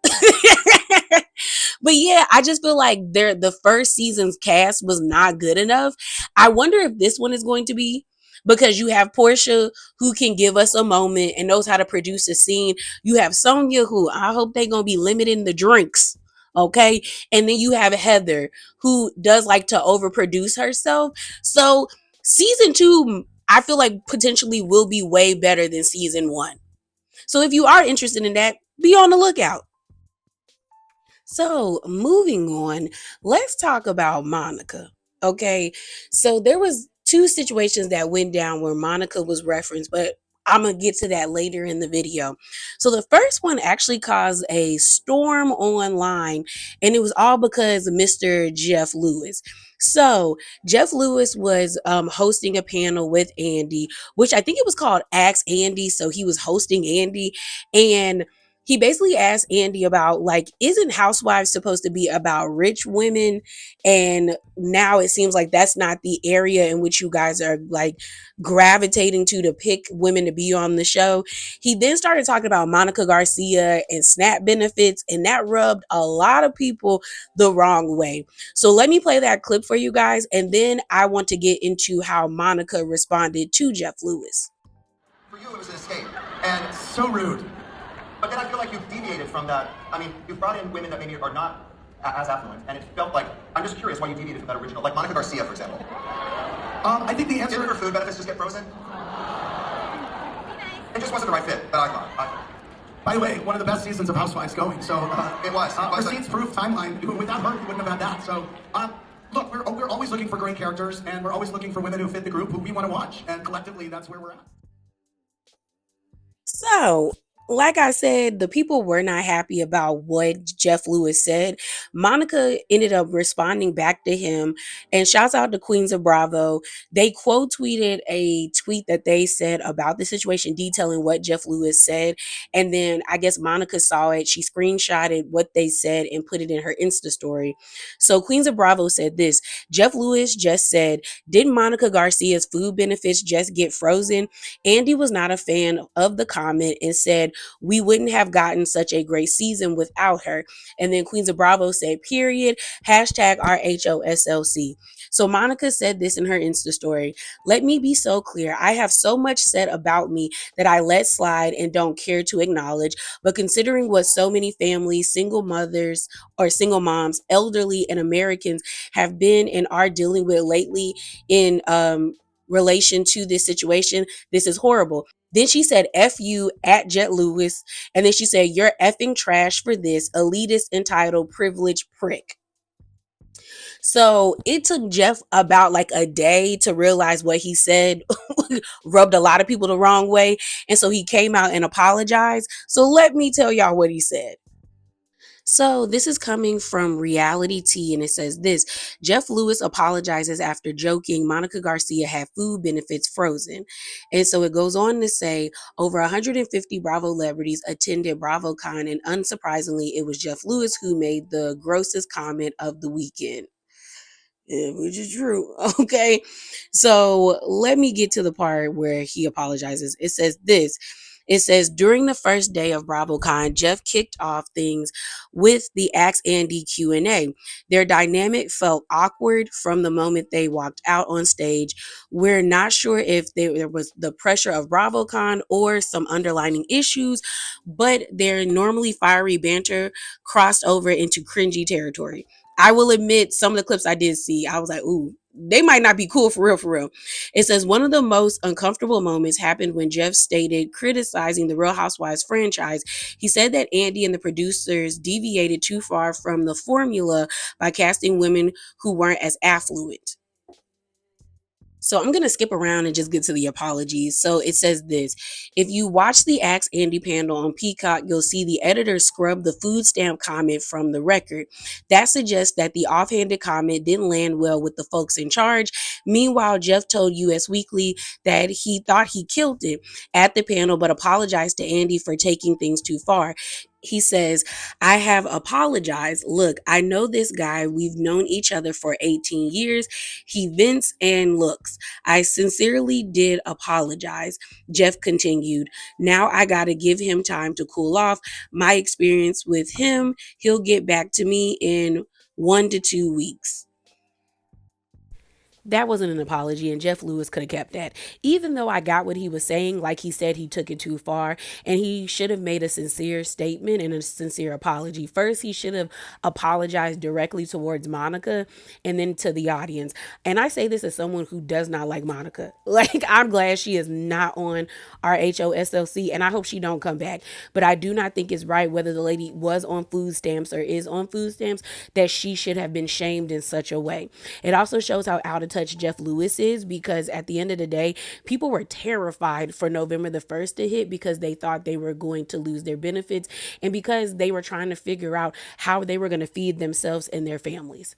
But yeah, I just feel like the first season's cast was not good enough. I wonder if this one is going to be, because you have Portia, who can give us a moment and knows how to produce a scene. You have Sonia, who I hope they're going to be limiting the drinks. Okay. And then you have Heather, who does like to overproduce herself. So season 2, I feel like potentially will be way better than season 1. So if you are interested in that, be on the lookout. So moving on, let's talk about Monica. Okay. So there was 2 situations that went down where Monica was referenced, but I'm going to get to that later in the video. So the first one actually caused a storm online, and it was all because of Mr. Jeff Lewis. So Jeff Lewis was hosting a panel with Andy, which I think it was called Ask Andy. So he was hosting Andy, and he basically asked Andy about, like, isn't Housewives supposed to be about rich women? And now it seems like that's not the area in which you guys are like gravitating to pick women to be on the show. He then started talking about Monica Garcia and SNAP benefits, and that rubbed a lot of people the wrong way. So let me play that clip for you guys, and then I want to get into how Monica responded to Jeff Lewis.
For you, it was an escape, and so rude. But then I feel like you've deviated from that. I mean, you've brought in women that maybe are not as affluent, and it felt like, I'm just curious why you deviated from that original, like Monica Garcia, for example. I think the answer... Didn't her food benefits just get frozen? It just wasn't the right fit, but I thought. By the way, one of the best seasons of Housewives going, so... It was. Receipts proof timeline. Without her, we wouldn't have had that, so... Look, we're always looking for great characters, and we're always looking for women who fit the group who we want to watch, and collectively, that's where we're at.
So, like I said, the people were not happy about what Jeff Lewis said. Monica ended up responding back to him, and shouts out to Queens of Bravo. They quote tweeted a tweet that they said about the situation, detailing what Jeff Lewis said. And then I guess Monica saw it. She screenshotted what they said and put it in her Insta story. So Queens of Bravo said this: Jeff Lewis just said, didn't Monica Garcia's food benefits just get frozen? Andy was not a fan of the comment and said, We wouldn't have gotten such a great season without her. And then Queens of Bravo said, period, hashtag RHOSLC. So Monica said this in her Insta story. Let me be so clear. I have so much said about me that I let slide and don't care to acknowledge. But considering what so many families, single mothers or single moms, elderly, and Americans have been and are dealing with lately in relation to this situation, this is horrible. Then she said, F you at Jet Lewis. And then she said, you're effing trash for this elitist, entitled, privileged prick. So it took Jeff about like a day to realize what he said rubbed a lot of people the wrong way. And so he came out and apologized. So let me tell y'all what he said. So this is coming from Reality T, and it says this: Jeff Lewis apologizes after joking Monica Garcia had food benefits frozen. And so it goes on to say over 150 Bravo celebrities attended BravoCon, and unsurprisingly, it was Jeff Lewis who made the grossest comment of the weekend. Yeah, which is true. Okay. So let me get to the part where he apologizes. It says this. It says, during the first day of BravoCon, Jeff kicked off things with the Ask Andy Q&A. Their dynamic felt awkward from the moment they walked out on stage. We're not sure if there was the pressure of BravoCon or some underlying issues, but their normally fiery banter crossed over into cringy territory. I will admit, some of the clips I did see, I was like, ooh, they might not be cool for real, for real. It says one of the most uncomfortable moments happened when Jeff stated criticizing the Real Housewives franchise. He said that Andy and the producers deviated too far from the formula by casting women who weren't as affluent. So I'm going to skip around and just get to the apologies. So it says this: if you watch the Ask Andy panel on Peacock, you'll see the editor scrub the food stamp comment from the record. That suggests that the offhanded comment didn't land well with the folks in charge. Meanwhile, Jeff told US Weekly that he thought he killed it at the panel, but apologized to Andy for taking things too far. He says, I have apologized. Look, I know this guy. We've known each other for 18 years. He vents and looks. I sincerely did apologize. Jeff continued. Now I got to give him time to cool off. My experience with him, he'll get back to me in 1 to 2 weeks. That wasn't an apology, and Jeff Lewis could have kept that. Even though I got what he was saying, like he said he took it too far, and he should have made a sincere statement and a sincere apology. First, he should have apologized directly towards Monica and then to the audience. And I say this as someone who does not like Monica. Like, I'm glad she is not on our HOSLC, and I hope she don't come back. But I do not think it's right, whether the lady was on food stamps or is on food stamps, that she should have been shamed in such a way. It also shows how out of touch Jeff Lewis is, because at the end of the day, people were terrified for November the 1st to hit because they thought they were going to lose their benefits and because they were trying to figure out how they were going to feed themselves and their families.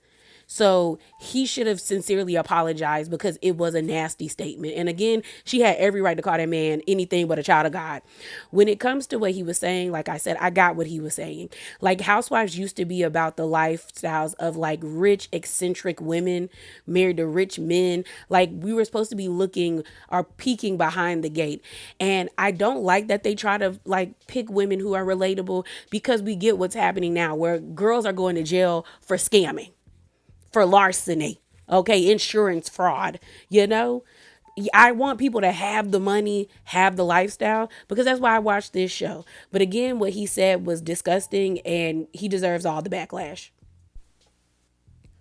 So he should have sincerely apologized, because it was a nasty statement. And again, she had every right to call that man anything but a child of God. When it comes to what he was saying, like I said, I got what he was saying. Like, housewives used to be about the lifestyles of like rich, eccentric women married to rich men. Like, we were supposed to be looking or peeking behind the gate. And I don't like that they try to like pick women who are relatable, because we get what's happening now where girls are going to jail for scamming, for larceny, okay, insurance fraud. I want people to have the money, have the lifestyle, because that's why I watched this show. But again, what he said was disgusting, and he deserves all the backlash.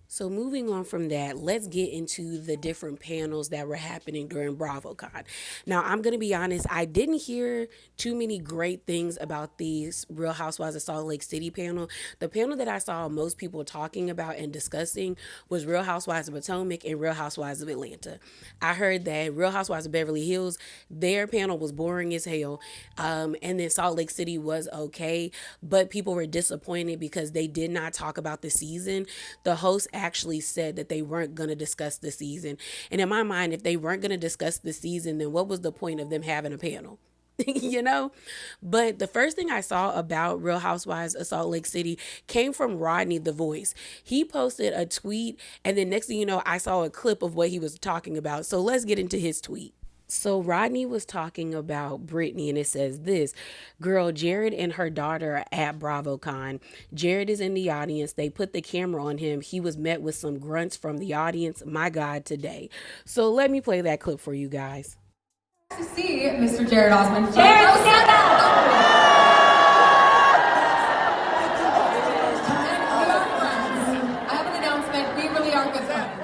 So moving on from that, let's get into the different panels that were happening during BravoCon. Now, I'm going to be honest, I didn't hear too many great things about the Real Housewives of Salt Lake City panel. The panel that I saw most people talking about and discussing was Real Housewives of Potomac and Real Housewives of Atlanta. I heard that Real Housewives of Beverly Hills, their panel was boring as hell. And then Salt Lake City was okay, but people were disappointed because they did not talk about the season. The host actually said that they weren't going to discuss the season. And in my mind, if they weren't going to discuss the season, then what was the point of them having a panel? But the first thing I saw about Real Housewives of Salt Lake City came from Rodney the Voice. He posted a tweet, and then next thing you know, I saw a clip of what he was talking about. So let's get into his tweet. So Rodney was talking about Brittany, and it says this: girl, Jared and her daughter are at BravoCon. Jared is in the audience. They put the camera on him. He was met with some grunts from the audience. My God, today. So let me play that clip for you guys.
To see Mr. Jared Osmond.
Jared, stand up!
I have an announcement. We really are good friends.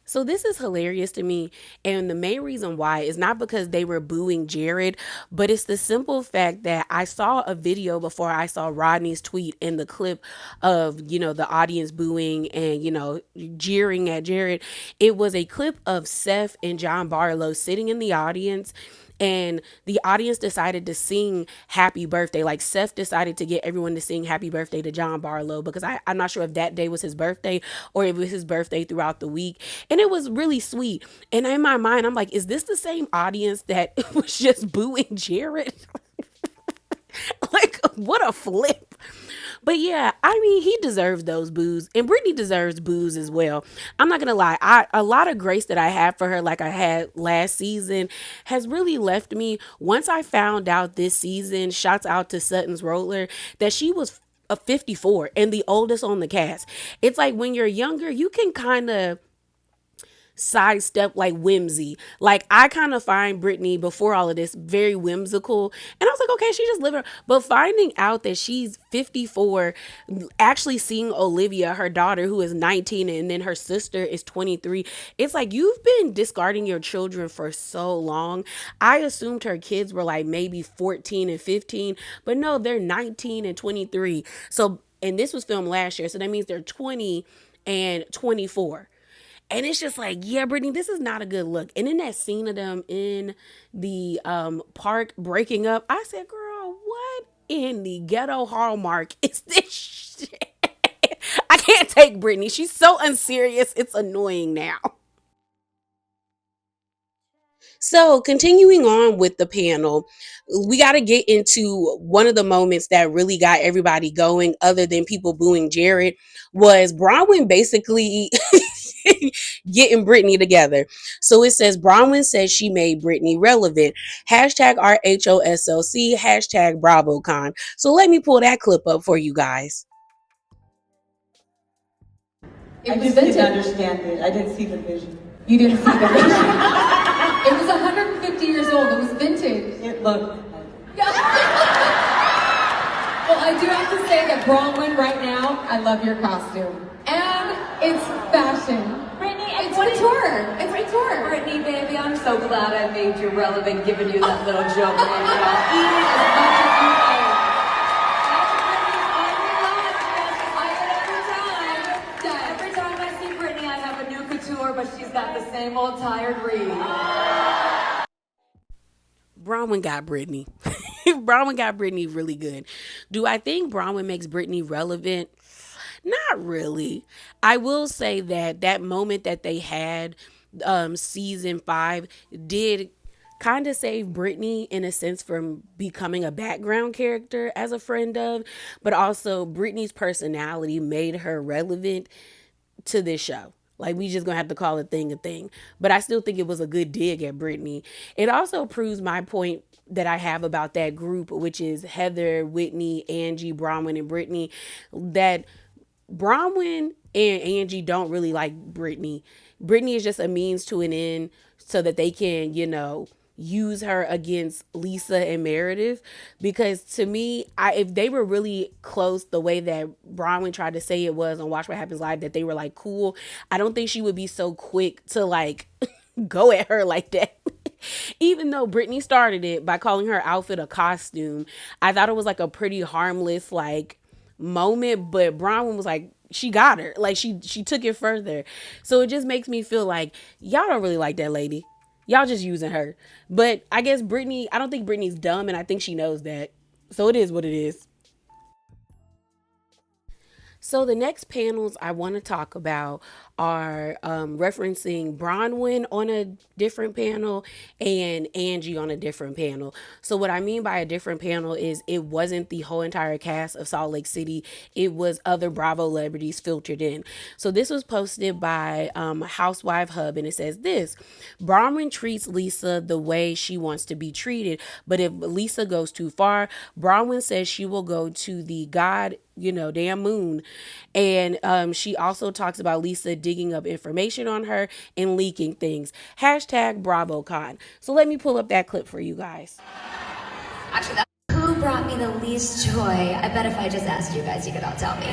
So this is hilarious to me, and the main reason why is not because they were booing Jared, but it's the simple fact that I saw a video before I saw Rodney's tweet in the clip of, the audience booing and, jeering at Jared. It was a clip of Seth and John Barlow sitting in the audience, and the audience decided to sing happy birthday. Like, Seth decided to get everyone to sing happy birthday to John Barlow, because I'm not sure if that day was his birthday or if it was his birthday throughout the week. And it was really sweet. And in my mind, I'm like, is this the same audience that was just booing Jared? Like, what a flip. But yeah, I mean, he deserves those boos, and Brittany deserves boos as well. I'm not gonna lie, a lot of grace that I have for her, like I had last season, has really left me once I found out this season, shouts out to Sutton's Roller, that she was a 54 and the oldest on the cast. It's like when you're younger, you can kind of sidestep like whimsy. Like, I kind of find Brittany before all of this very whimsical, and I was like, okay, she just living. But finding out that she's 54, actually seeing Olivia, her daughter, who is 19, and then her sister is 23, it's like, you've been discarding your children for so long. I assumed her kids were like maybe 14 and 15, but no, they're 19 and 23. So, and this was filmed last year, so that means they're 20 and 24. And it's just like, yeah, Brittany, this is not a good look. And in that scene of them in the park breaking up, I said, girl, what in the ghetto hallmark is this shit? I can't take Brittany. She's so unserious. It's annoying now. So, continuing on with the panel, we got to get into one of the moments that really got everybody going, other than people booing Jared, was Bronwyn basically getting Brittany together. So it says, Bronwyn says she made Brittany relevant. Hashtag RHOSLC, hashtag BravoCon. So let me pull that clip up for you guys.
I just didn't understand it. I didn't see the vision.
You didn't see the vision. It was 150 years old. It was vintage.
It looked.
Well, I do have to say that Bronwyn, right now, I love your costume. And it's fashion.
Brittany,
It's couture. It's couture.
Brittany, baby, I'm so glad I made you relevant, giving you that little joke. And I'll eat it as much as you like. Every time I see Brittany, I have a new couture, but she's got the same old tired read.
Bronwyn got Brittany. Bronwyn got Brittany really good. Do I think Bronwyn makes Brittany relevant? Not really. I will say that moment that they had season 5 did kind of save Brittany in a sense from becoming a background character as a friend of, but also Brittany's personality made her relevant to this show. Like, we just gonna have to call a thing a thing. But I still think it was a good dig at Brittany. It also proves my point that I have about that group, which is Heather, Whitney, Angie, Bronwyn, and Brittany, that Bronwyn and Angie don't really like Brittany. Brittany is just a means to an end so that they can, use her against Lisa and Meredith. Because to me, if they were really close the way that Bronwyn tried to say it was on Watch What Happens Live, that they were like cool, I don't think she would be so quick to like go at her like that. Even though Brittany started it by calling her outfit a costume, I thought it was like a pretty harmless like moment, but Bronwyn was like, she got her. Like, she took it further. So it just makes me feel like y'all don't really like that lady. Y'all just using her. But I guess Brittany, I don't think Brittany's dumb, and I think she knows that. So it is what it is. So the next panels I want to talk about are referencing Bronwyn on a different panel and Angie on a different panel. So what I mean by a different panel is it wasn't the whole entire cast of Salt Lake City. It was other Bravo celebrities filtered in. So this was posted by Housewife Hub, and it says this: Bronwyn treats Lisa the way she wants to be treated, but if Lisa goes too far, Bronwyn says she will go to the damn moon. And she also talks about Lisa digging up information on her and leaking things. Hashtag BravoCon. So let me pull up that clip for you guys.
Actually, who brought me the least joy? I bet if I just asked you guys, you could all tell me.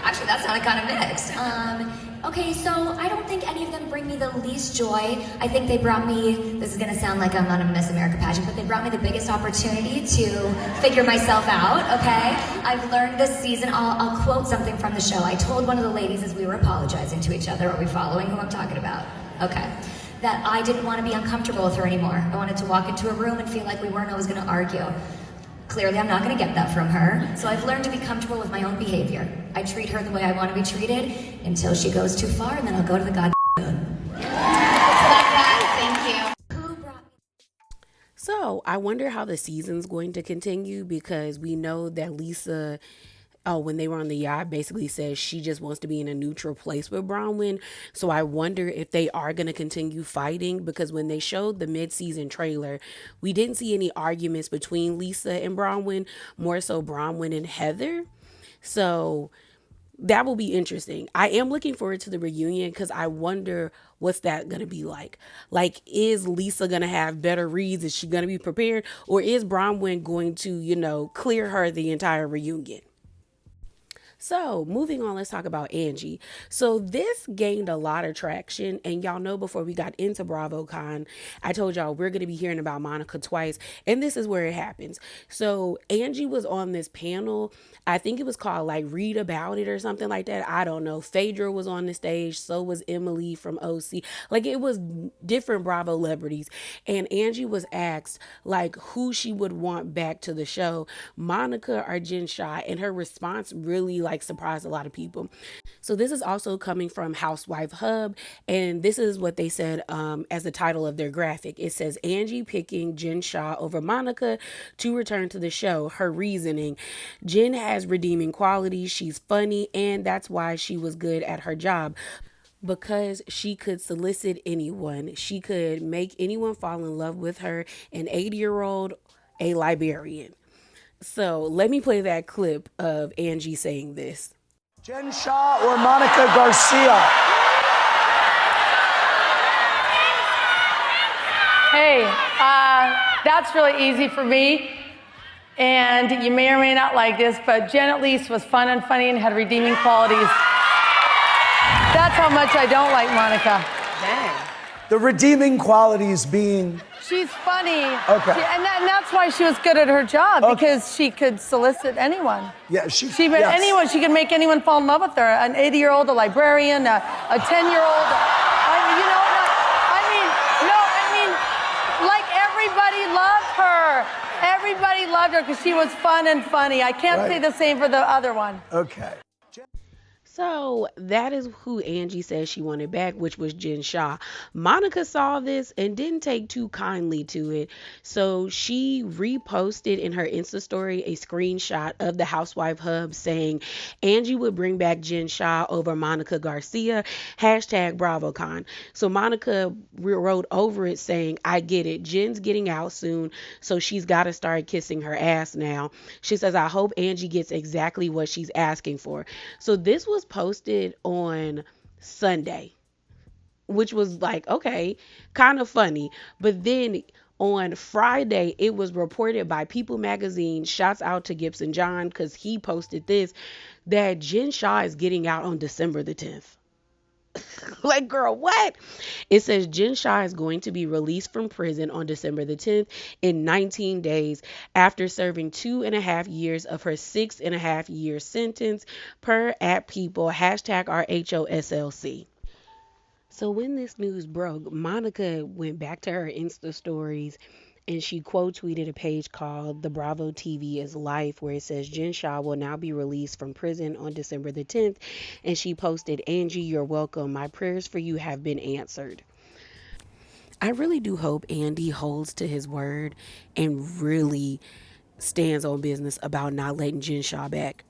Actually, that sounded kind of mixed. Okay, so I don't think any of them bring me the least joy. I think they brought me, this is gonna sound like I'm on a Miss America pageant, but they brought me the biggest opportunity to figure myself out, okay? I've learned this season, I'll quote something from the show. I told one of the ladies as we were apologizing to each other, are we following who I'm talking about? Okay. That I didn't want to be uncomfortable with her anymore. I wanted to walk into a room and feel like we weren't always gonna argue. Clearly, I'm not going to get that from her, so I've learned to be comfortable with my own behavior. I treat her the way I want to be treated until she goes too far, and then I'll go to the goddamn moon. Thank you.
So I wonder how the season's going to continue, because we know that Lisa, when they were on the yacht, basically says she just wants to be in a neutral place with Bronwyn. So I wonder if they are going to continue fighting, because when they showed the mid-season trailer, we didn't see any arguments between Lisa and Bronwyn, more so Bronwyn and Heather. So that will be interesting. I am looking forward to the reunion, because I wonder what's that going to be like. Like, is Lisa going to have better reads? Is she going to be prepared? Or is Bronwyn going to, clear her the entire reunion? So moving on, let's talk about Angie. So this gained a lot of traction, and y'all know before we got into BravoCon, I told y'all we're going to be hearing about Monica twice, and this is where it happens. So Angie was on this panel. I think it was called like Read About It or something like that. I don't know. Phaedra was on the stage. So was Emily from OC. Like, it was different Bravo celebrities. And Angie was asked like who she would want back to the show, Monica or Jen Shah, and her response really like surprised a lot of people. So this is also coming from Housewife Hub, and this is what they said as the title of their graphic. It says, Angie picking Jen Shah over Monica to return to the show. Her reasoning: Jen has redeeming qualities. She's funny, and that's why she was good at her job. Because she could solicit anyone. She could make anyone fall in love with her, an 80-year-old, a librarian. So let me play that clip of Angie saying this.
Jen Shah or Monica Garcia?
Hey, that's really easy for me. And you may or may not like this, but Jen at least was fun and funny and had redeeming qualities. That's how much I don't like Monica.
Dang. The redeeming qualities being...
She's funny.
Okay.
And that's why she was good at her job, because she could solicit anyone.
Yeah,
anyone. She could make anyone fall in love with her. An 80-year-old, a librarian, a 10-year-old. Like everybody loved her. Everybody loved her because she was fun and funny. I can't say the same for the other one.
Okay.
So that is who Angie says she wanted back, which was Jen Shah. Monica saw this and didn't take too kindly to it. So she reposted in her Insta story a screenshot of the Housewife Hub saying Angie would bring back Jen Shah over Monica Garcia, hashtag BravoCon. So Monica wrote over it saying, I get it. Jen's getting out soon, so she's got to start kissing her ass now. She says, I hope Angie gets exactly what she's asking for. So this was posted on Sunday, which was like, okay, kind of funny. But then on Friday, it was reported by People Magazine, shouts out to Gibson John, because he posted this, that Jen Shah is getting out on December the 10th. Like, girl, what? It says Jen Shah is going to be released from prison on December the 10th in 19 days after serving 2.5 years of her 6.5-year sentence, per at People, hashtag RHOSLC. So when this news broke, Monica went back to her Insta stories and she quote tweeted a page called The Bravo TV is Life, where it says Jen Shah will now be released from prison on December the 10th. And she posted, Angie, you're welcome. My prayers for you have been answered. I really do hope Andy holds to his word and really stands on business about not letting Jen Shah back,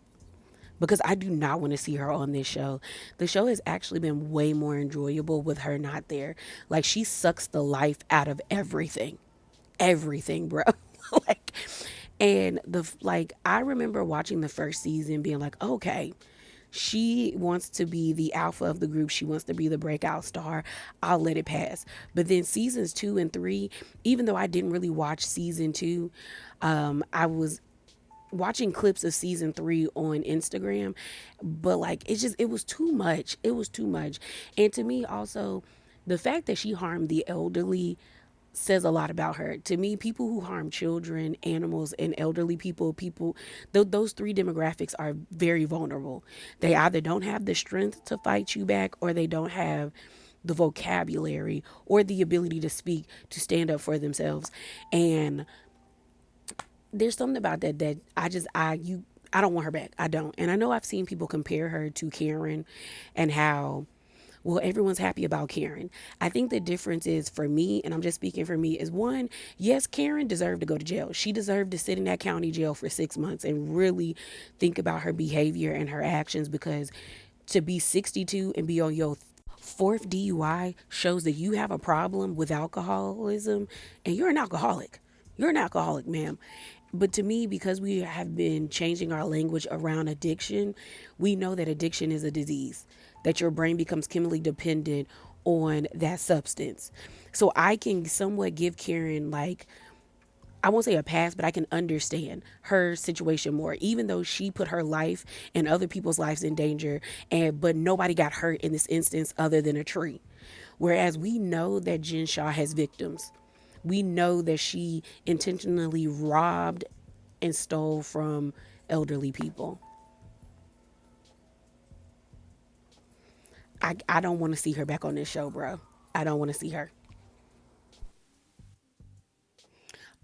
because I do not want to see her on this show. The show has actually been way more enjoyable with her not there. Like, she sucks the life out of everything. Everything, bro. Like, and I remember watching the first season being like, okay, she wants to be the alpha of the group. She wants to be the breakout star. I'll let it pass. But then seasons 2 and 3, even though I didn't really watch season 2, I was watching clips of season 3 on Instagram, but like, it was too much. It was too much. And to me also, the fact that she harmed the elderly says a lot about her. To me, people who harm children, animals, and elderly people, those three demographics are very vulnerable. They either don't have the strength to fight you back, or they don't have the vocabulary or the ability to speak, to stand up for themselves. And there's something about that I don't want her back. I don't. And I know I've seen people compare her to Karen and how, well, everyone's happy about Karen. I think the difference is, for me, and I'm just speaking for me, is one, yes, Karen deserved to go to jail. She deserved to sit in that county jail for 6 months and really think about her behavior and her actions, because to be 62 and be on your fourth DUI shows that you have a problem with alcoholism, and you're an alcoholic. You're an alcoholic, ma'am. But to me, because we have been changing our language around addiction, we know that addiction is a disease, that your brain becomes chemically dependent on that substance. So I can somewhat give Karen, like, I won't say a pass, but I can understand her situation more, even though she put her life and other people's lives in danger, but nobody got hurt in this instance other than a tree. Whereas we know that Jen Shah has victims. We know that she intentionally robbed and stole from elderly people. I don't want to see her back on this show, bro. I don't want to see her.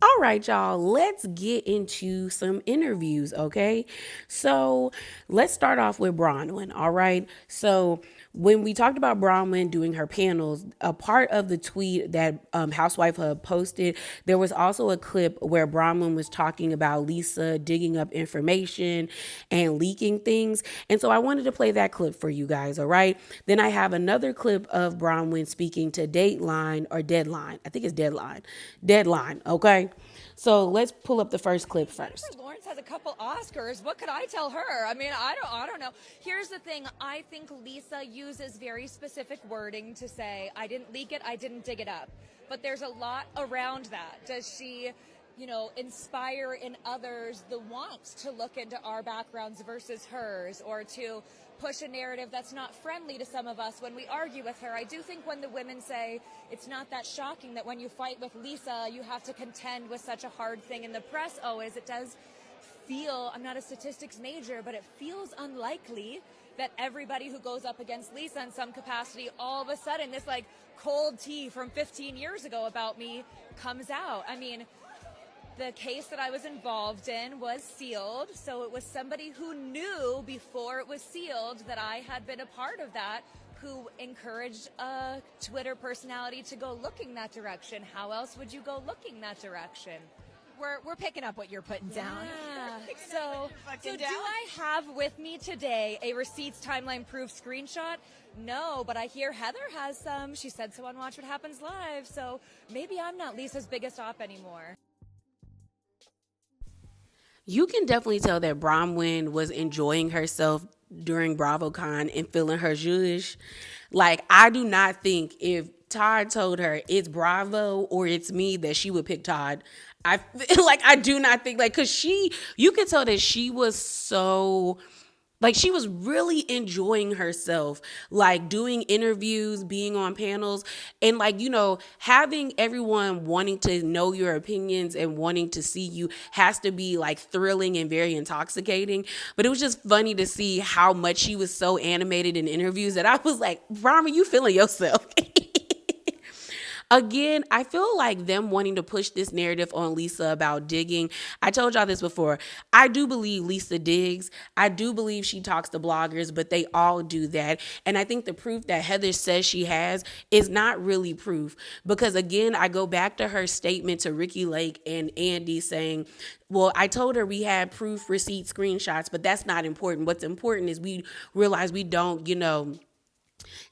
All right, y'all, let's get into some interviews, okay? So let's start off with Bronwyn, all right? So when we talked about Bronwyn doing her panels, a part of the tweet that Housewife Hub posted, there was also a clip where Bronwyn was talking about Lisa digging up information and leaking things. And so I wanted to play that clip for you guys, all right? Then I have another clip of Bronwyn speaking to Deadline, I think it's Deadline, okay? So let's pull up the first clip first.
Lawrence has a couple Oscars. What could I tell her? I mean, I don't know. Here's the thing. I think Lisa uses very specific wording to say, I didn't leak it, I didn't dig it up. But there's a lot around that. Does she, inspire in others the want to look into our backgrounds versus hers, or to push a narrative that's not friendly to some of us when we argue with her? I do think when the women say it's not that shocking that when you fight with Lisa, you have to contend with such a hard thing in the press always, it does feel, I'm not a statistics major, but it feels unlikely that everybody who goes up against Lisa in some capacity, all of a sudden this like cold tea from 15 years ago about me comes out. I mean, the case that I was involved in was sealed, so it was somebody who knew before it was sealed that I had been a part of that, who encouraged a Twitter personality to go looking that direction. How else would you go looking that direction?
We're picking up what you're putting down.
Yeah. So do I have with me today a receipts timeline proof screenshot? No, but I hear Heather has some. She said so on Watch What Happens Live, so maybe I'm not Lisa's biggest op anymore.
You can definitely tell that Bronwyn was enjoying herself during BravoCon and feeling her zhuzh. Like, I do not think if Todd told her it's Bravo or it's me that she would pick Todd. I do not think, because you could tell that she was so, she was really enjoying herself, doing interviews, being on panels, and having everyone wanting to know your opinions and wanting to see you has to be thrilling and very intoxicating. But it was just funny to see how much she was so animated in interviews that I was like, Rama, you feeling yourself. Again, I feel like them wanting to push this narrative on Lisa about digging. I told y'all this before. I do believe Lisa digs. I do believe she talks to bloggers, but they all do that. And I think the proof that Heather says she has is not really proof. Because again, I go back to her statement to Ricky Lake and Andy saying, well, I told her we had proof, receipt, screenshots, but that's not important. What's important is we realize we don't,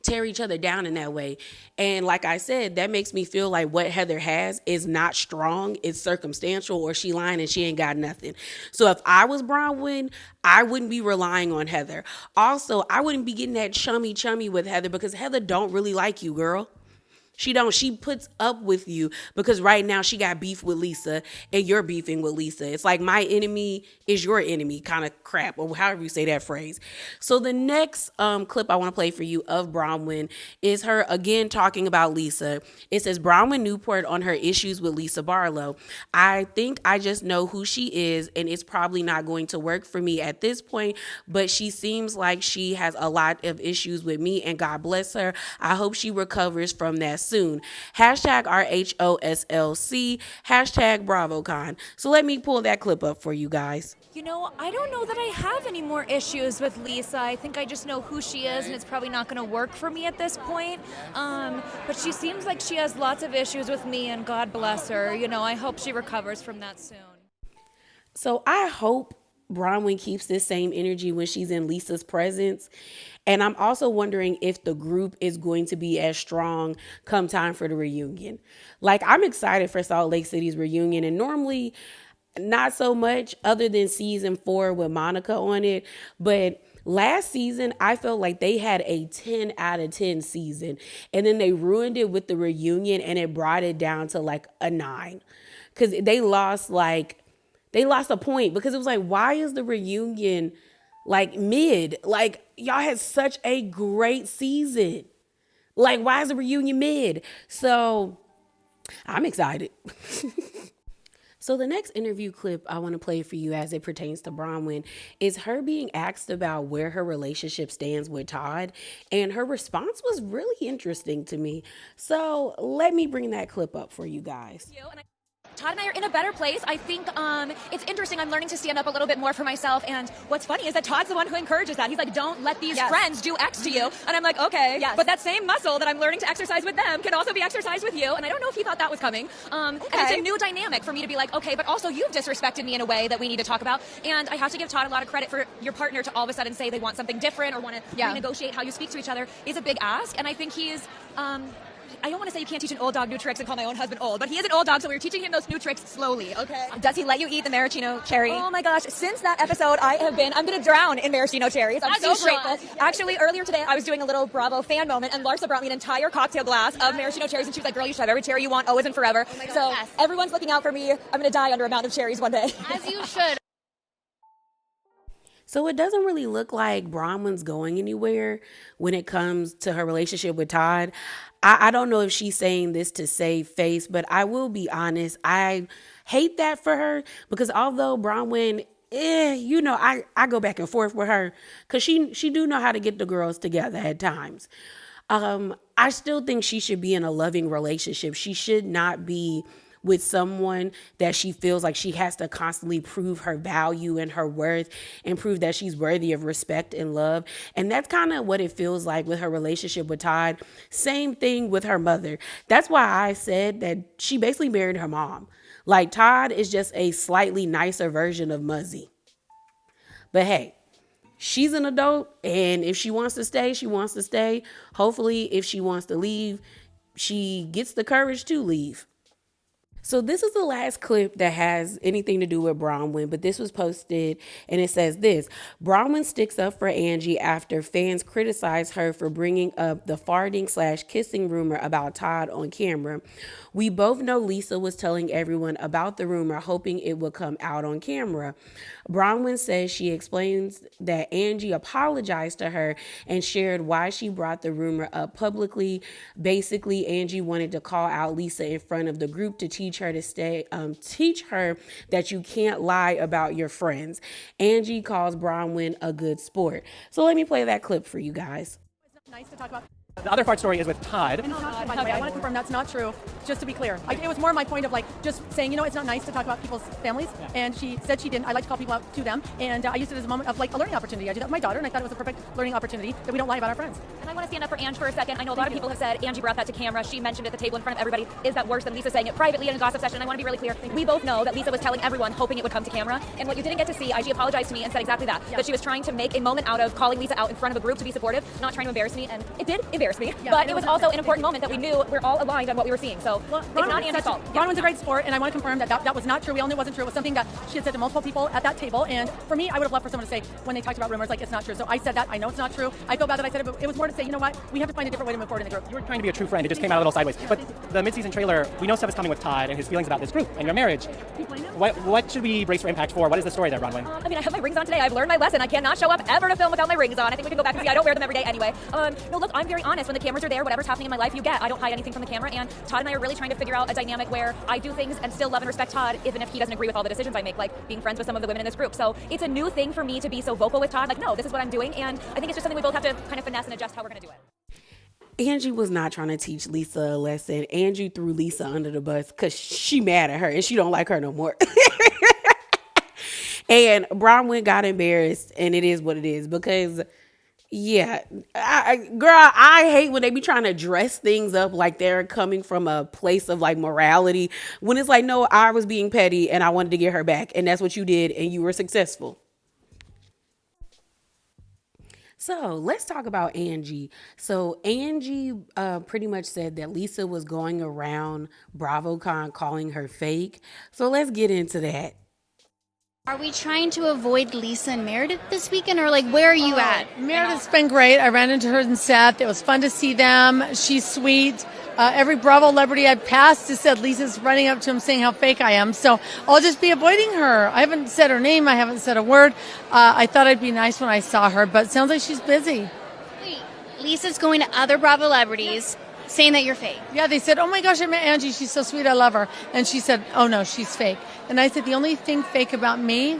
tear each other down in that way. And like I said, that makes me feel like what Heather has is not strong, it's circumstantial, or she lying and she ain't got nothing. So if I was Bronwyn, I wouldn't be relying on Heather. Also, I wouldn't be getting that chummy with Heather because Heather don't really like you, girl. She don't. She puts up with you because right now she got beef with Lisa and you're beefing with Lisa. It's like my enemy is your enemy kind of crap, or however you say that phrase. So the next clip I want to play for you of Bronwyn is her again talking about Lisa. It says, Bronwyn Newport on her issues with Lisa Barlow. I think I just know who she is and it's probably not going to work for me at this point, but she seems like she has a lot of issues with me and God bless her. I hope she recovers from that soon. Hashtag RHOSLC, hashtag BravoCon. So let me pull that clip up for you guys.
You know, I don't know that I have any more issues with Lisa. I think I just know who she is, and it's probably not going to work for me at this point. But she seems like she has lots of issues with me, and God bless her. You know, I hope she recovers from that soon.
So I hope Bronwyn keeps this same energy when she's in Lisa's presence. And I'm also wondering if the group is going to be as strong come time for the reunion. Like, I'm excited for Salt Lake City's reunion, and normally not so much other than season 4 with Monica on it. But last season, I felt like they had a 10 out of 10 season. And then they ruined it with the reunion and it brought it down to like a 9. Because they lost a point because it was like, why is the reunion like mid? Like, y'all had such a great season. Like, why is the reunion mid? So I'm excited. So the next interview clip I want to play for you as it pertains to Bronwyn is her being asked about where her relationship stands with Todd. And her response was really interesting to me. So let me bring that clip up for you guys.
Todd and I are in a better place. I think it's interesting. I'm learning to stand up a little bit more for myself. And what's funny is that Todd's the one who encourages that. He's like, don't let these friends do X to you. And I'm like, okay. Yes. But that same muscle that I'm learning to exercise with them can also be exercised with you. And I don't know if he thought that was coming. And it's a new dynamic for me to be like, okay, but also you've disrespected me in a way that we need to talk about. And I have to give Todd a lot of credit for your partner to all of a sudden say they want something different or want to renegotiate how you speak to each other is a big ask. And I think he's... I don't want to say you can't teach an old dog new tricks and call my own husband old, but he is an old dog, so we're teaching him those new tricks slowly, okay? Does he let you eat the maraschino cherry? Oh my gosh, since that episode, I'm going to drown in maraschino cherries. I'm so grateful. Yes. Actually, earlier today, I was doing a little Bravo fan moment, and Larsa brought me an entire cocktail glass of maraschino cherries, and she was like, girl, you should have every cherry you want, always and forever. Oh so everyone's looking out for me. I'm going to die under a mountain of cherries one day.
As you should.
So it doesn't really look like Bronwyn's going anywhere when it comes to her relationship with Todd. I don't know if she's saying this to save face, but I will be honest. I hate that for her because although Bronwyn, I go back and forth with her because she do know how to get the girls together at times. I still think she should be in a loving relationship. She should not be with someone that she feels like she has to constantly prove her value and her worth and prove that she's worthy of respect and love. And that's kind of what it feels like with her relationship with Todd. Same thing with her mother. That's why I said that she basically married her mom. Like, Todd is just a slightly nicer version of Muzzy. But hey, she's an adult, and if she wants to stay, she wants to stay. Hopefully, if she wants to leave, she gets the courage to leave. So this is the last clip that has anything to do with Bronwyn, but this was posted and it says this: Bronwyn sticks up for Angie after fans criticize her for bringing up the farting/kissing rumor about Todd on camera. We both know Lisa was telling everyone about the rumor, hoping it would come out on camera. Bronwyn says she explains that Angie apologized to her and shared why she brought the rumor up publicly. Basically, Angie wanted to call out Lisa in front of the group to teach her that you can't lie about your friends. Angie calls Bronwyn a good sport. So let me play that clip for you guys.
Nice to talk about.
The other fart story is with Todd.
And by the way, I want to confirm that's not true, just to be clear. It was more my point of just saying, it's not nice to talk about people's families. Yeah. And she said she didn't. I like to call people out to them. And I used it as a moment of a learning opportunity. I did that with my daughter, and I thought it was a perfect learning opportunity that we don't lie about our friends.
And I want to stand up for Ange for a second. I know a lot of people have said Angie brought that to camera. She mentioned at the table in front of everybody. Is that worse than Lisa saying it privately in a gossip session? And I want to be really clear. We both know that Lisa was telling everyone, hoping it would come to camera. And what you didn't get to see, IG apologized to me and said exactly that. Yeah. That she was trying to make a moment out of calling Lisa out in front of a group to be supportive, not trying to embarrass me. And it did embarrass me. Yeah, but it was also an important moment that we knew we're all aligned on what we were seeing. So it's not Angie's fault.
Bronwyn's a great sport, and I want to confirm that was not true. We all knew it wasn't true. It was something that she had said to multiple people at that table. And for me, I would have loved for someone to say, when they talked about rumors, it's not true. So I said that. I know it's not true. I feel bad that I said it, but it was more to say, you know what? We have to find a different way to move forward in the group.
You were trying to be a true friend. It just came out a little sideways. But the mid-season trailer, we know stuff is coming with Todd and his feelings about this group and your marriage. What should we brace for impact for? What is the story there, Bronwyn?
I have my rings on today. I've learned my lesson. I cannot show up ever to film without my rings on. I think we can go back and see. I don't wear them every day anyway. No, look, I'm very honest. When the cameras are there, whatever's happening in my life, you get. I don't hide anything from the camera. And Todd and I are really trying to figure out a dynamic where I do things and still love and respect Todd, even if he doesn't agree with all the decisions I make, like being friends with some of the women in this group. So it's a new thing for me to be so vocal with Todd. No, this is what I'm doing. And I think it's just something we both have to kind of finesse and adjust how we're going to do it.
Angie was not trying to teach Lisa a lesson. Angie threw Lisa under the bus because she mad at her and she don't like her no more. And Bronwyn got embarrassed, and it is what it is because, yeah, I hate when they be trying to dress things up like they're coming from a place of morality when it's no, I was being petty and I wanted to get her back, and that's what you did, and you were successful. So let's talk about Angie. So Angie pretty much said that Lisa was going around BravoCon calling her fake. So let's get into that.
Are we trying to avoid Lisa and Meredith this weekend, or where are you at?
Meredith's been great. I ran into her in Seth. It was fun to see them. She's sweet. Every Bravo celebrity I've passed has said Lisa's running up to him saying how fake I am. So I'll just be avoiding her. I haven't said her name. I haven't said a word. I thought I'd be nice when I saw her, but it sounds like she's busy.
Wait, Lisa's going to other Bravo celebrities saying that you're fake.
Yeah, they said, oh my gosh, I met Angie. She's so sweet. I love her. And she said, oh no, she's fake. And I said, the only thing fake about me,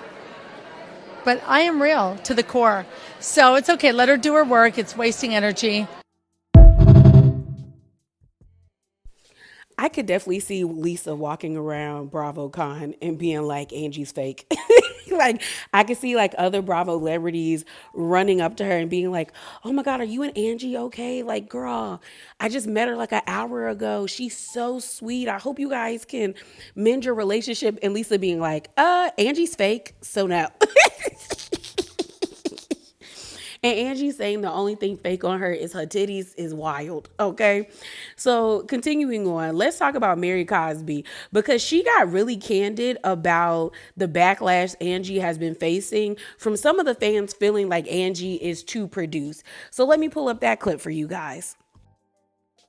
but I am real to the core. So it's okay. Let her do her work. It's wasting energy.
I could definitely see Lisa walking around BravoCon and being like, Angie's fake. I could see other Bravo celebrities running up to her and being like, oh my God, are you and Angie okay? Girl, I just met her an hour ago. She's so sweet. I hope you guys can mend your relationship. And Lisa being like, Angie's fake. So no. And Angie saying the only thing fake on her is her titties is wild, okay? So continuing on, let's talk about Mary Cosby because she got really candid about the backlash Angie has been facing from some of the fans feeling like Angie is too produced. So let me pull up that clip for you guys.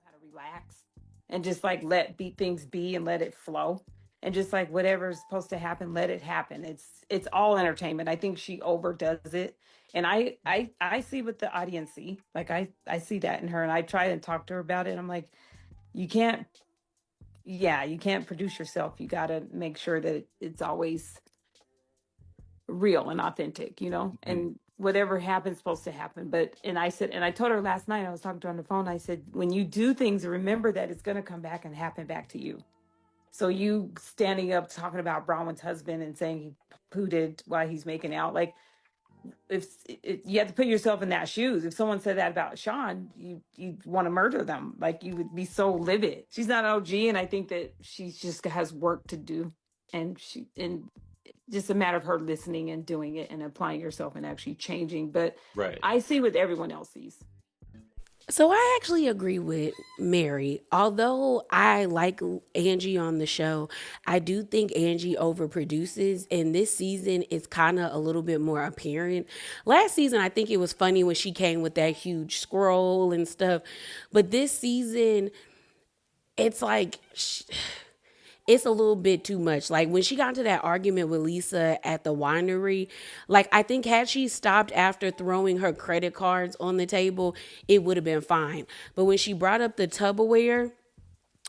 How to relax and just let things be and let it flow. And just whatever's supposed to happen, let it happen. It's all entertainment. I think she overdoes it. And I see what the audience see. I see that in her, and I try and talk to her about it. I'm like, you can't produce yourself. You got to make sure that it's always real and authentic, and whatever happens supposed to happen. And I told her last night, I was talking to her on the phone. I said, when you do things, remember that it's going to come back and happen back to you. So you standing up talking about Bronwyn's husband and saying he pooted while he's making out, if you have to put yourself in that shoes. If someone said that about Sean, you'd want to murder them. You would be so livid. She's not an OG, and I think that she just has work to do, and just a matter of her listening and doing it and applying yourself and actually changing. But right. I see what everyone else sees.
So I actually agree with Mary. Although I like Angie on the show, I do think Angie overproduces, and this season it's kind of a little bit more apparent. Last season, I think it was funny when she came with that huge scroll and stuff, but this season, it's it's a little bit too much. When she got into that argument with Lisa at the winery, I think had she stopped after throwing her credit cards on the table, it would have been fine. But when she brought up the Tupperware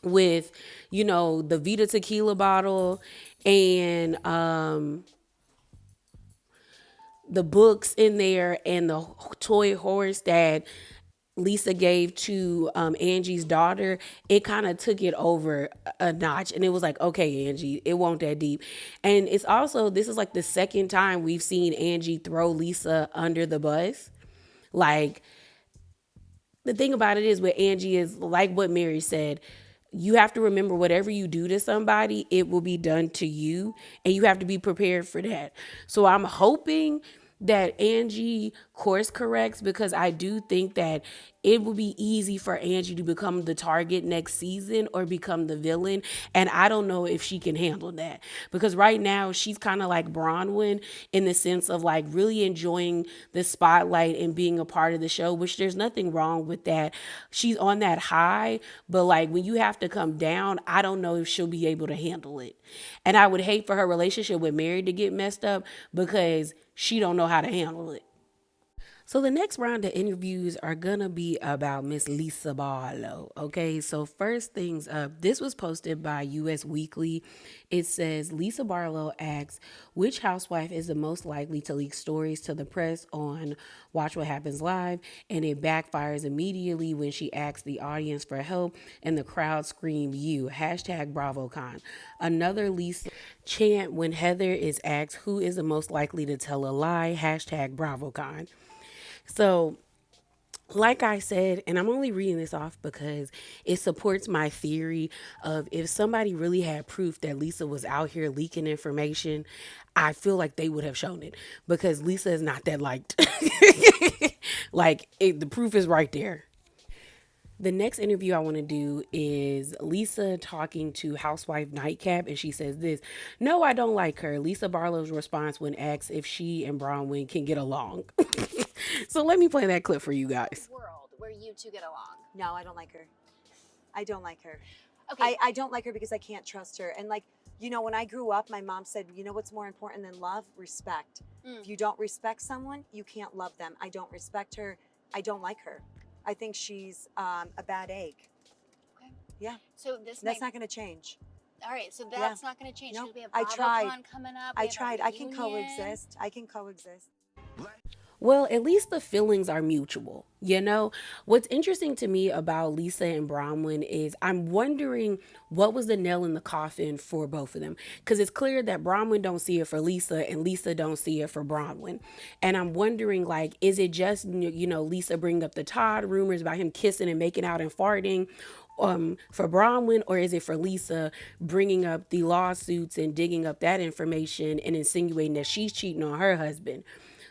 with, the Vita tequila bottle and the books in there and the toy horse that Lisa gave to Angie's daughter, it kind of took it over a notch. And it was like, okay, Angie, it won't that deep. And it's also, this is like the second time we've seen Angie throw Lisa under the bus. Like, the thing about it is with Angie is like what Mary said, you have to remember whatever you do to somebody, it will be done to you. And you have to be prepared for that. So I'm hoping that Angie course corrects, because I do think that it will be easy for Angie to become the target next season or become the villain. And I don't know if she can handle that, because right now she's kind of like Bronwyn in the sense of like really enjoying the spotlight and being a part of the show, which there's nothing wrong with that. She's on that high, but like when you have to come down, I don't know if she'll be able to handle it. And I would hate for her relationship with Mary to get messed up because she don't know how to handle it. So the next round of interviews are gonna be about Miss Lisa Barlow. Okay, so first things up, this was posted by US Weekly. It says Lisa Barlow asks which housewife is the most likely to leak stories to the press on Watch What Happens Live, and it backfires immediately when she asks the audience for help and the crowd scream you. Hashtag BravoCon. Another Lisa chant when Heather is asked who is the most likely to tell a lie. Hashtag BravoCon. So, like I said, and I'm only reading this off because it supports my theory of if somebody really had proof that Lisa was out here leaking information, I feel like they would have shown it, because Lisa is not that liked. The proof is right there. The next interview I want to do is Lisa talking to Housewife Nightcap, and she says this: "No, I don't like her." Lisa Barlow's response when asked if she and Bronwyn can get along. So let me play that clip for you guys.
World where you two get along.
No, I don't like her. I don't like her.
Okay.
I don't like her because I can't trust her. And when I grew up, my mom said, you know what's more important than love? Respect. If you don't respect someone, you can't love them. I don't respect her. I don't like her. I think she's a bad egg.
Okay.
Yeah.
So
that's not going to change.
All right. So that's not going to change.
No,
We have
I tried.
BravoCon coming up.
I tried. I can coexist. I can coexist.
Well, at least the feelings are mutual. You know, what's interesting to me about Lisa and Bronwyn is I'm wondering what was the nail in the coffin for both of them. Because it's clear that Bronwyn don't see it for Lisa and Lisa don't see it for Bronwyn. And I'm wondering, is it just, Lisa bringing up the Todd rumors about him kissing and making out and farting for Bronwyn, or is it for Lisa bringing up the lawsuits and digging up that information and insinuating that she's cheating on her husband?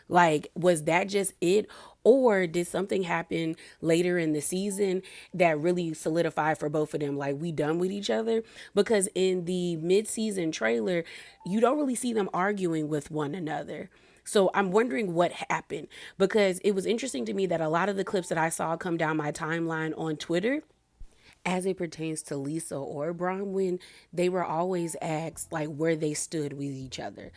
Was that just it? Or did something happen later in the season that really solidified for both of them, we done with each other? Because in the mid-season trailer, you don't really see them arguing with one another. So I'm wondering what happened, because it was interesting to me that a lot of the clips that I saw come down my timeline on Twitter, as it pertains to Lisa or Bronwyn, they were always asked where they stood with each other.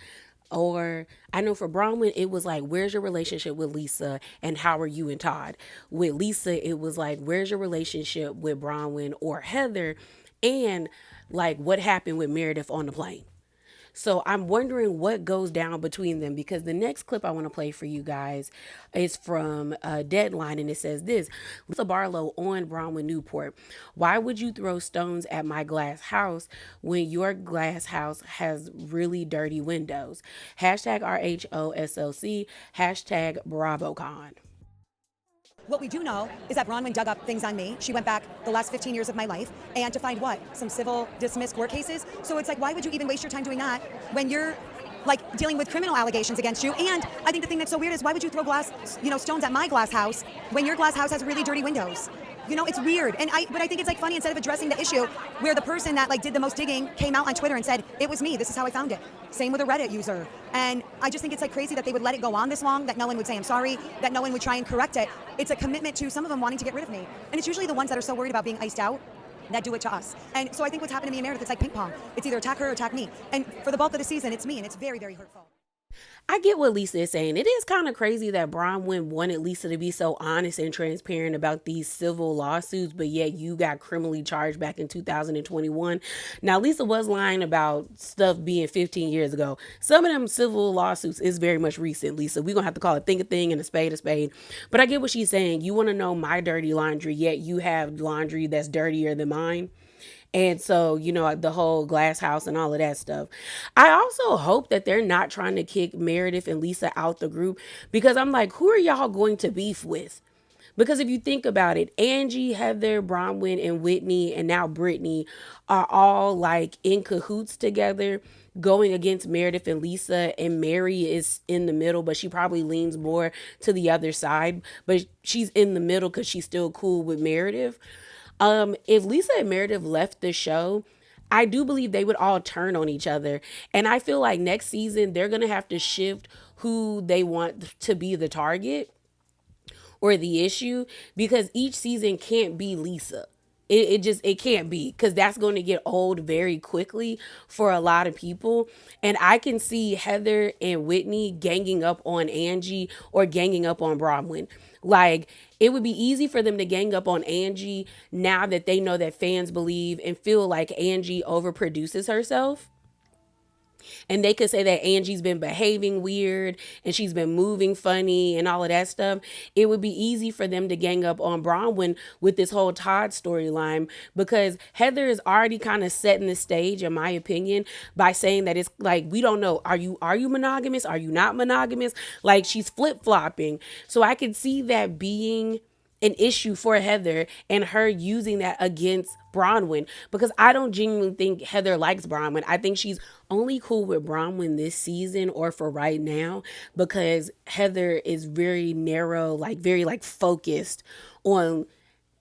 Or I know for Bronwyn, it was where's your relationship with Lisa and how are you and Todd? With Lisa, it was where's your relationship with Bronwyn or Heather? And what happened with Meredith on the plane? So I'm wondering what goes down between them, because the next clip I want to play for you guys is from Deadline, and it says this: Lisa Barlow on Bronwyn Newport. Why would you throw stones at my glass house when your glass house has really dirty windows? Hashtag RHOSLC, hashtag BravoCon.
What we do know is that Bronwyn dug up things on me. She went back the last 15 years of my life, and to find what? Some civil dismissed court cases. So it's why would you even waste your time doing that when you're dealing with criminal allegations against you? And I think the thing that's so weird is why would you throw stones at my glass house when your glass house has really dirty windows? It's weird. But I think it's funny, instead of addressing the issue where the person that did the most digging came out on Twitter and said, it was me, this is how I found it. Same with a Reddit user. And I just think it's crazy that they would let it go on this long, that no one would say I'm sorry, that no one would try and correct it. It's a commitment to some of them wanting to get rid of me. And it's usually the ones that are so worried about being iced out that do it to us. And so I think what's happened to me and Meredith, it's like ping pong. It's either attack her or attack me. And for the bulk of the season, it's me, and it's very, very hurtful.
I get what Lisa is saying. It is kind of crazy that Bronwyn wanted Lisa to be so honest and transparent about these civil lawsuits, but yet you got criminally charged back in 2021. Now, Lisa was lying about stuff being 15 years ago. Some of them civil lawsuits is very much recent, Lisa. We're going to have to call a thing and a spade a spade. But I get what she's saying. You want to know my dirty laundry, yet you have laundry that's dirtier than mine. And so, you know, the whole glass house and all of that stuff. I also hope that they're not trying to kick Meredith and Lisa out the group, because I'm like, who are y'all going to beef with? Because if you think about it, Angie, Heather, Bronwyn, and Whitney, and now Brittany are all like in cahoots together going against Meredith and Lisa, and Mary is in the middle, but she probably leans more to the other side, but she's in the middle because she's still cool with Meredith. If Lisa and Meredith left the show, I do believe they would all turn on each other. And I feel like next season, they're going to have to shift who they want to be the target or the issue, because each season can't be Lisa. It can't be, because that's going to get old very quickly for a lot of people. And I can see Heather and Whitney ganging up on Angie or ganging up on Bronwyn. Like, it would be easy for them to gang up on Angie now that they know that fans believe and feel like Angie overproduces herself. And they could say that Angie's been behaving weird and she's been moving funny and all of that stuff. It would be easy for them to gang up on Bronwyn with this whole Todd storyline, because Heather is already kind of setting the stage, in my opinion, by saying that it's like, we don't know. Are you monogamous? Are you not monogamous? Like, she's flip-flopping. So I could see that being an issue for Heather and her using that against Bronwyn, because I don't genuinely think Heather likes Bronwyn. I think she's only cool with Bronwyn this season, or for right now, because Heather is very narrow, like very like focused on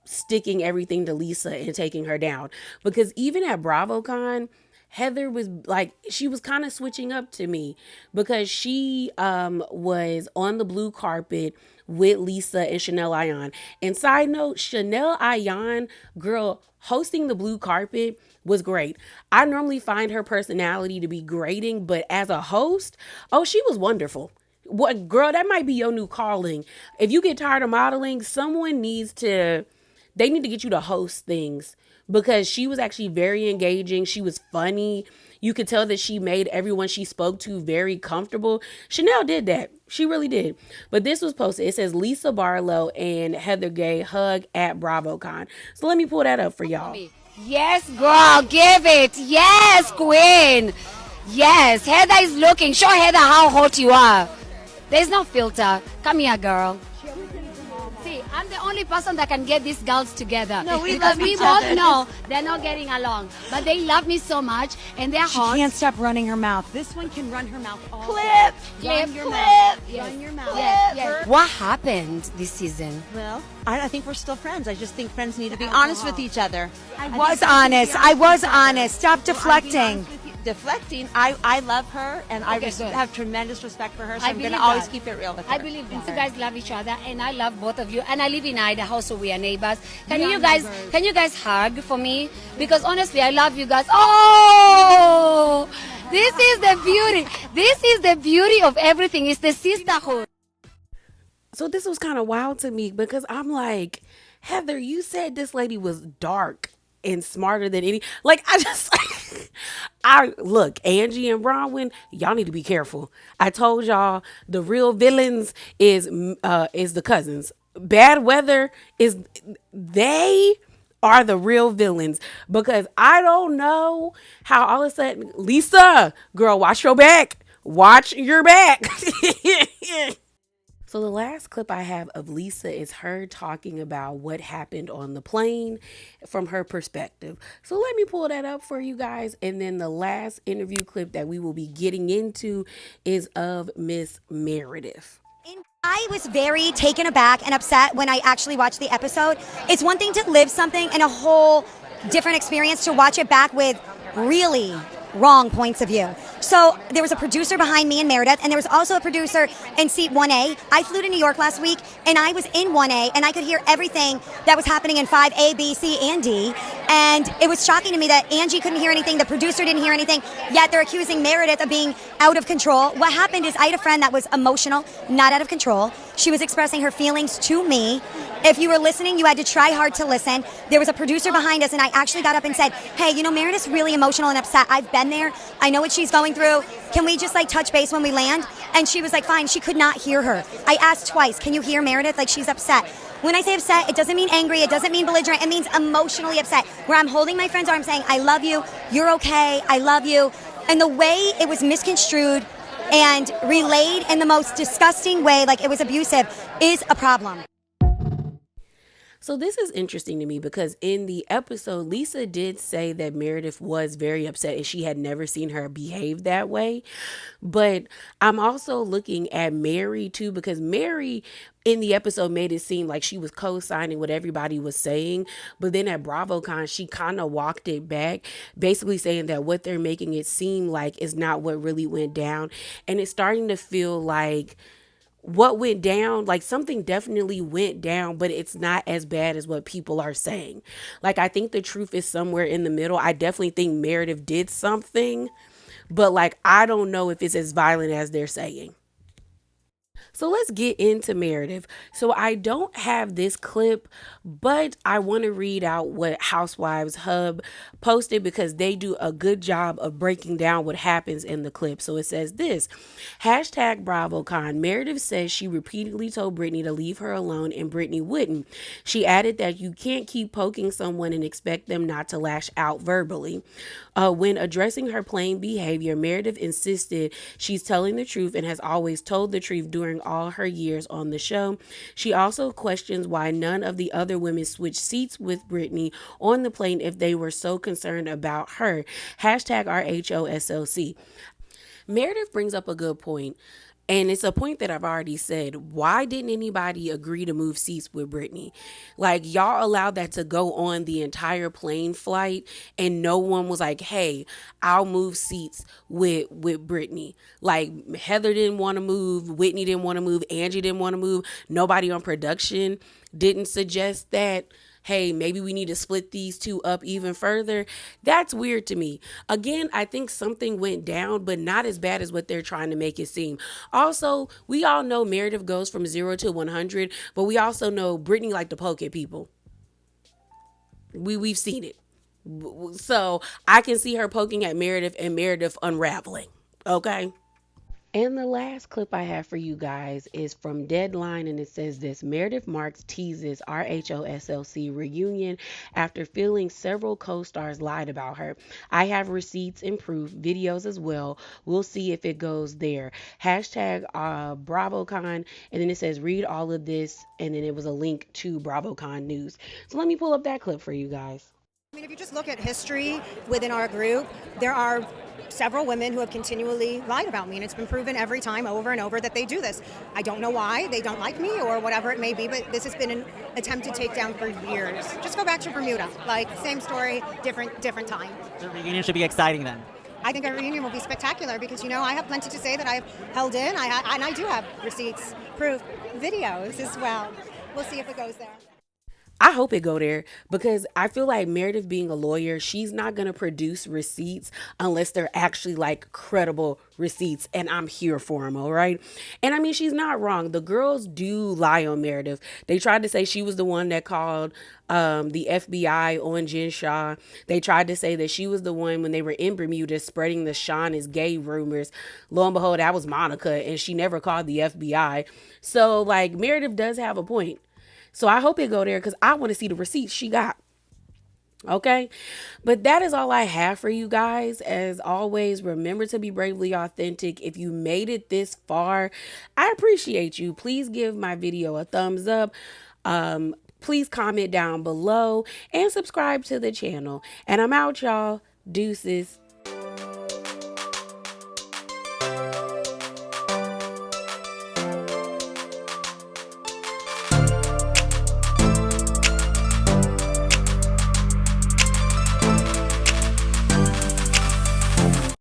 sticking everything to Lisa and taking her down. Because even at BravoCon, Heather was like, she was kind of switching up to me, because she was on the blue carpet with Lisa and Chanel Ayan. And side note, Chanel Ayan, girl, hosting the blue carpet was great. I normally find her personality to be grating, but as a host, oh, she was wonderful. What, girl, that might be your new calling. If you get tired of modeling, they need to get you to host things, because she was actually very engaging. She was funny. You could tell that she made everyone she spoke to very comfortable. Chanel did that. She really did. But this was posted. It says Lisa Barlow and Heather Gay hug at BravoCon. So let me pull that up for y'all.
Yes, girl, give it. Yes, queen. Yes, Heather is looking. Show Heather how hot you are. There's no filter. Come here, girl. See, I'm the only person that can get these girls together.
No, we
because
love
we
each
both
other.
know they're not getting along, but they love me so much, and they're
She
hot.
can't stop running her mouth. This one can run her mouth all
Clip,
day.
clip,
Run your
clip.
mouth.
Yes.
Run your mouth.
Yes, yes. What happened this season?
Well, I think we're still friends. I just think friends need to be honest with each other.
I was honest. Stop deflecting.
Deflecting. I love her, and I
Okay, good.
have tremendous respect for her, so
I
I'm going to
believe
always
that.
keep it real with her.
I believe that. You guys love each other, and I love both of you. And I live in Idaho, so we are neighbors. Can
We
you
are
guys
neighbors.
hug for me? Because honestly, I love you guys. Oh, this is the beauty. This is the beauty of everything. It's the sisterhood.
So this was kind of wild to me, because I'm like, Heather, you said this lady was dark and smarter than any. Like, I just, look, Angie and Bronwyn, y'all need to be careful. I told y'all the real villains is the cousins. Bad Weather they are the real villains, because I don't know how all of a sudden, Lisa, girl, watch your back. Watch your back. So the last clip I have of Lisa is her talking about what happened on the plane from her perspective. So let me pull that up for you guys. And then the last interview clip that we will be getting into is of Miss Meredith.
I was very taken aback and upset when I actually watched the episode. It's one thing to live something and a whole different experience to watch it back with really wrong points of view. So there was a producer behind me in Meredith, and there was also a producer in seat 1A. I flew to New York last week, and I was in 1A, and I could hear everything that was happening in 5A, B, C, and D.
And it was shocking to me that Angie couldn't hear anything, the producer didn't hear anything, yet they're accusing Meredith of being out of control. What happened is I had a friend that was emotional, not out of control. She was expressing her feelings to me. If you were listening, you had to try hard to listen. There was a producer behind us, and I actually got up and said, hey, you know, Meredith's really emotional and upset. I've been there. I know what she's going through. Can we just like touch base when we land? And she was like, fine. She could not hear her. I asked twice, can you hear Meredith? Like, she's upset. When I say upset, it doesn't mean angry, it doesn't mean belligerent, it means emotionally upset, where I'm holding my friend's arm saying, I love you, you're okay, I love you. And the way it was misconstrued and relayed in the most disgusting way, like it was abusive, is a problem.
So this is interesting to me because in the episode, Lisa did say that Meredith was very upset and she had never seen her behave that way. But I'm also looking at Mary too, because Mary in the episode made it seem like she was co-signing what everybody was saying. But then at BravoCon, she kind of walked it back, basically saying that what they're making it seem like is not what really went down. And it's starting to feel like what went down, like something definitely went down, but it's not as bad as what people are saying. Like, I think the truth is somewhere in the middle. I definitely think Meredith did something, but like, I don't know if it's as violent as they're saying. So let's get into Meredith. So I don't have this clip, but I want to read out what Housewives Hub posted because they do a good job of breaking down what happens in the clip. So it says this, hashtag BravoCon. Meredith says she repeatedly told Brittany to leave her alone and Brittany wouldn't. She added that you can't keep poking someone and expect them not to lash out verbally. When addressing her plain behavior, Meredith insisted she's telling the truth and has always told the truth during all her years on the show. She also questions why none of the other women switched seats with Brittany on the plane if they were so concerned about her. Hashtag RHOSLC. Meredith brings up a good point. And it's a point that I've already said. Why didn't anybody agree to move seats with Brittany? Like, y'all allowed that to go on the entire plane flight and no one was like, hey, I'll move seats with Brittany. Like, Heather didn't want to move. Whitney didn't want to move. Angie didn't want to move. Nobody on production didn't suggest that. Hey, maybe we need to split these two up even further. That's weird to me. Again, I think something went down, but not as bad as what they're trying to make it seem. Also, we all know Meredith goes from 0 to 100, but we also know Brittany liked to poke at people. We've seen it. So I can see her poking at Meredith and Meredith unraveling. Okay. And the last clip I have for you guys is from Deadline, and it says this: Meredith Marks teases RHOSLC reunion after feeling several co-stars lied about her. I have receipts and proof, videos as well. We'll see if it goes there. Hashtag BravoCon, and then it says read all of this, and then it was a link to BravoCon news. So let me pull up that clip for you guys.
I mean, if you just look at history within our group, there are several women who have continually lied about me, and it's been proven every time over and over that they do this. I don't know why. They don't like me or whatever it may be, but this has been an attempted takedown for years. Just go back to Bermuda. Like, same story, different time.
The reunion should be exciting then.
I think our reunion will be spectacular because, you know, I have plenty to say that I've held in, and I do have receipts, proof, videos as well. We'll see if it goes there.
I hope it go there because I feel like Meredith being a lawyer, she's not going to produce receipts unless they're actually like credible receipts, and I'm here for them, all right? And I mean, she's not wrong. The girls do lie on Meredith. They tried to say she was the one that called the FBI on Jen Shah. They tried to say that she was the one when they were in Bermuda spreading the Sean is gay rumors. Lo and behold, that was Monica, and she never called the FBI. So like, Meredith does have a point. So I hope it go there because I want to see the receipts she got. Okay. But that is all I have for you guys. As always, remember to be bravely authentic. If you made it this far, I appreciate you. Please give my video a thumbs up. Please comment down below and subscribe to the channel. And I'm out, y'all. Deuces.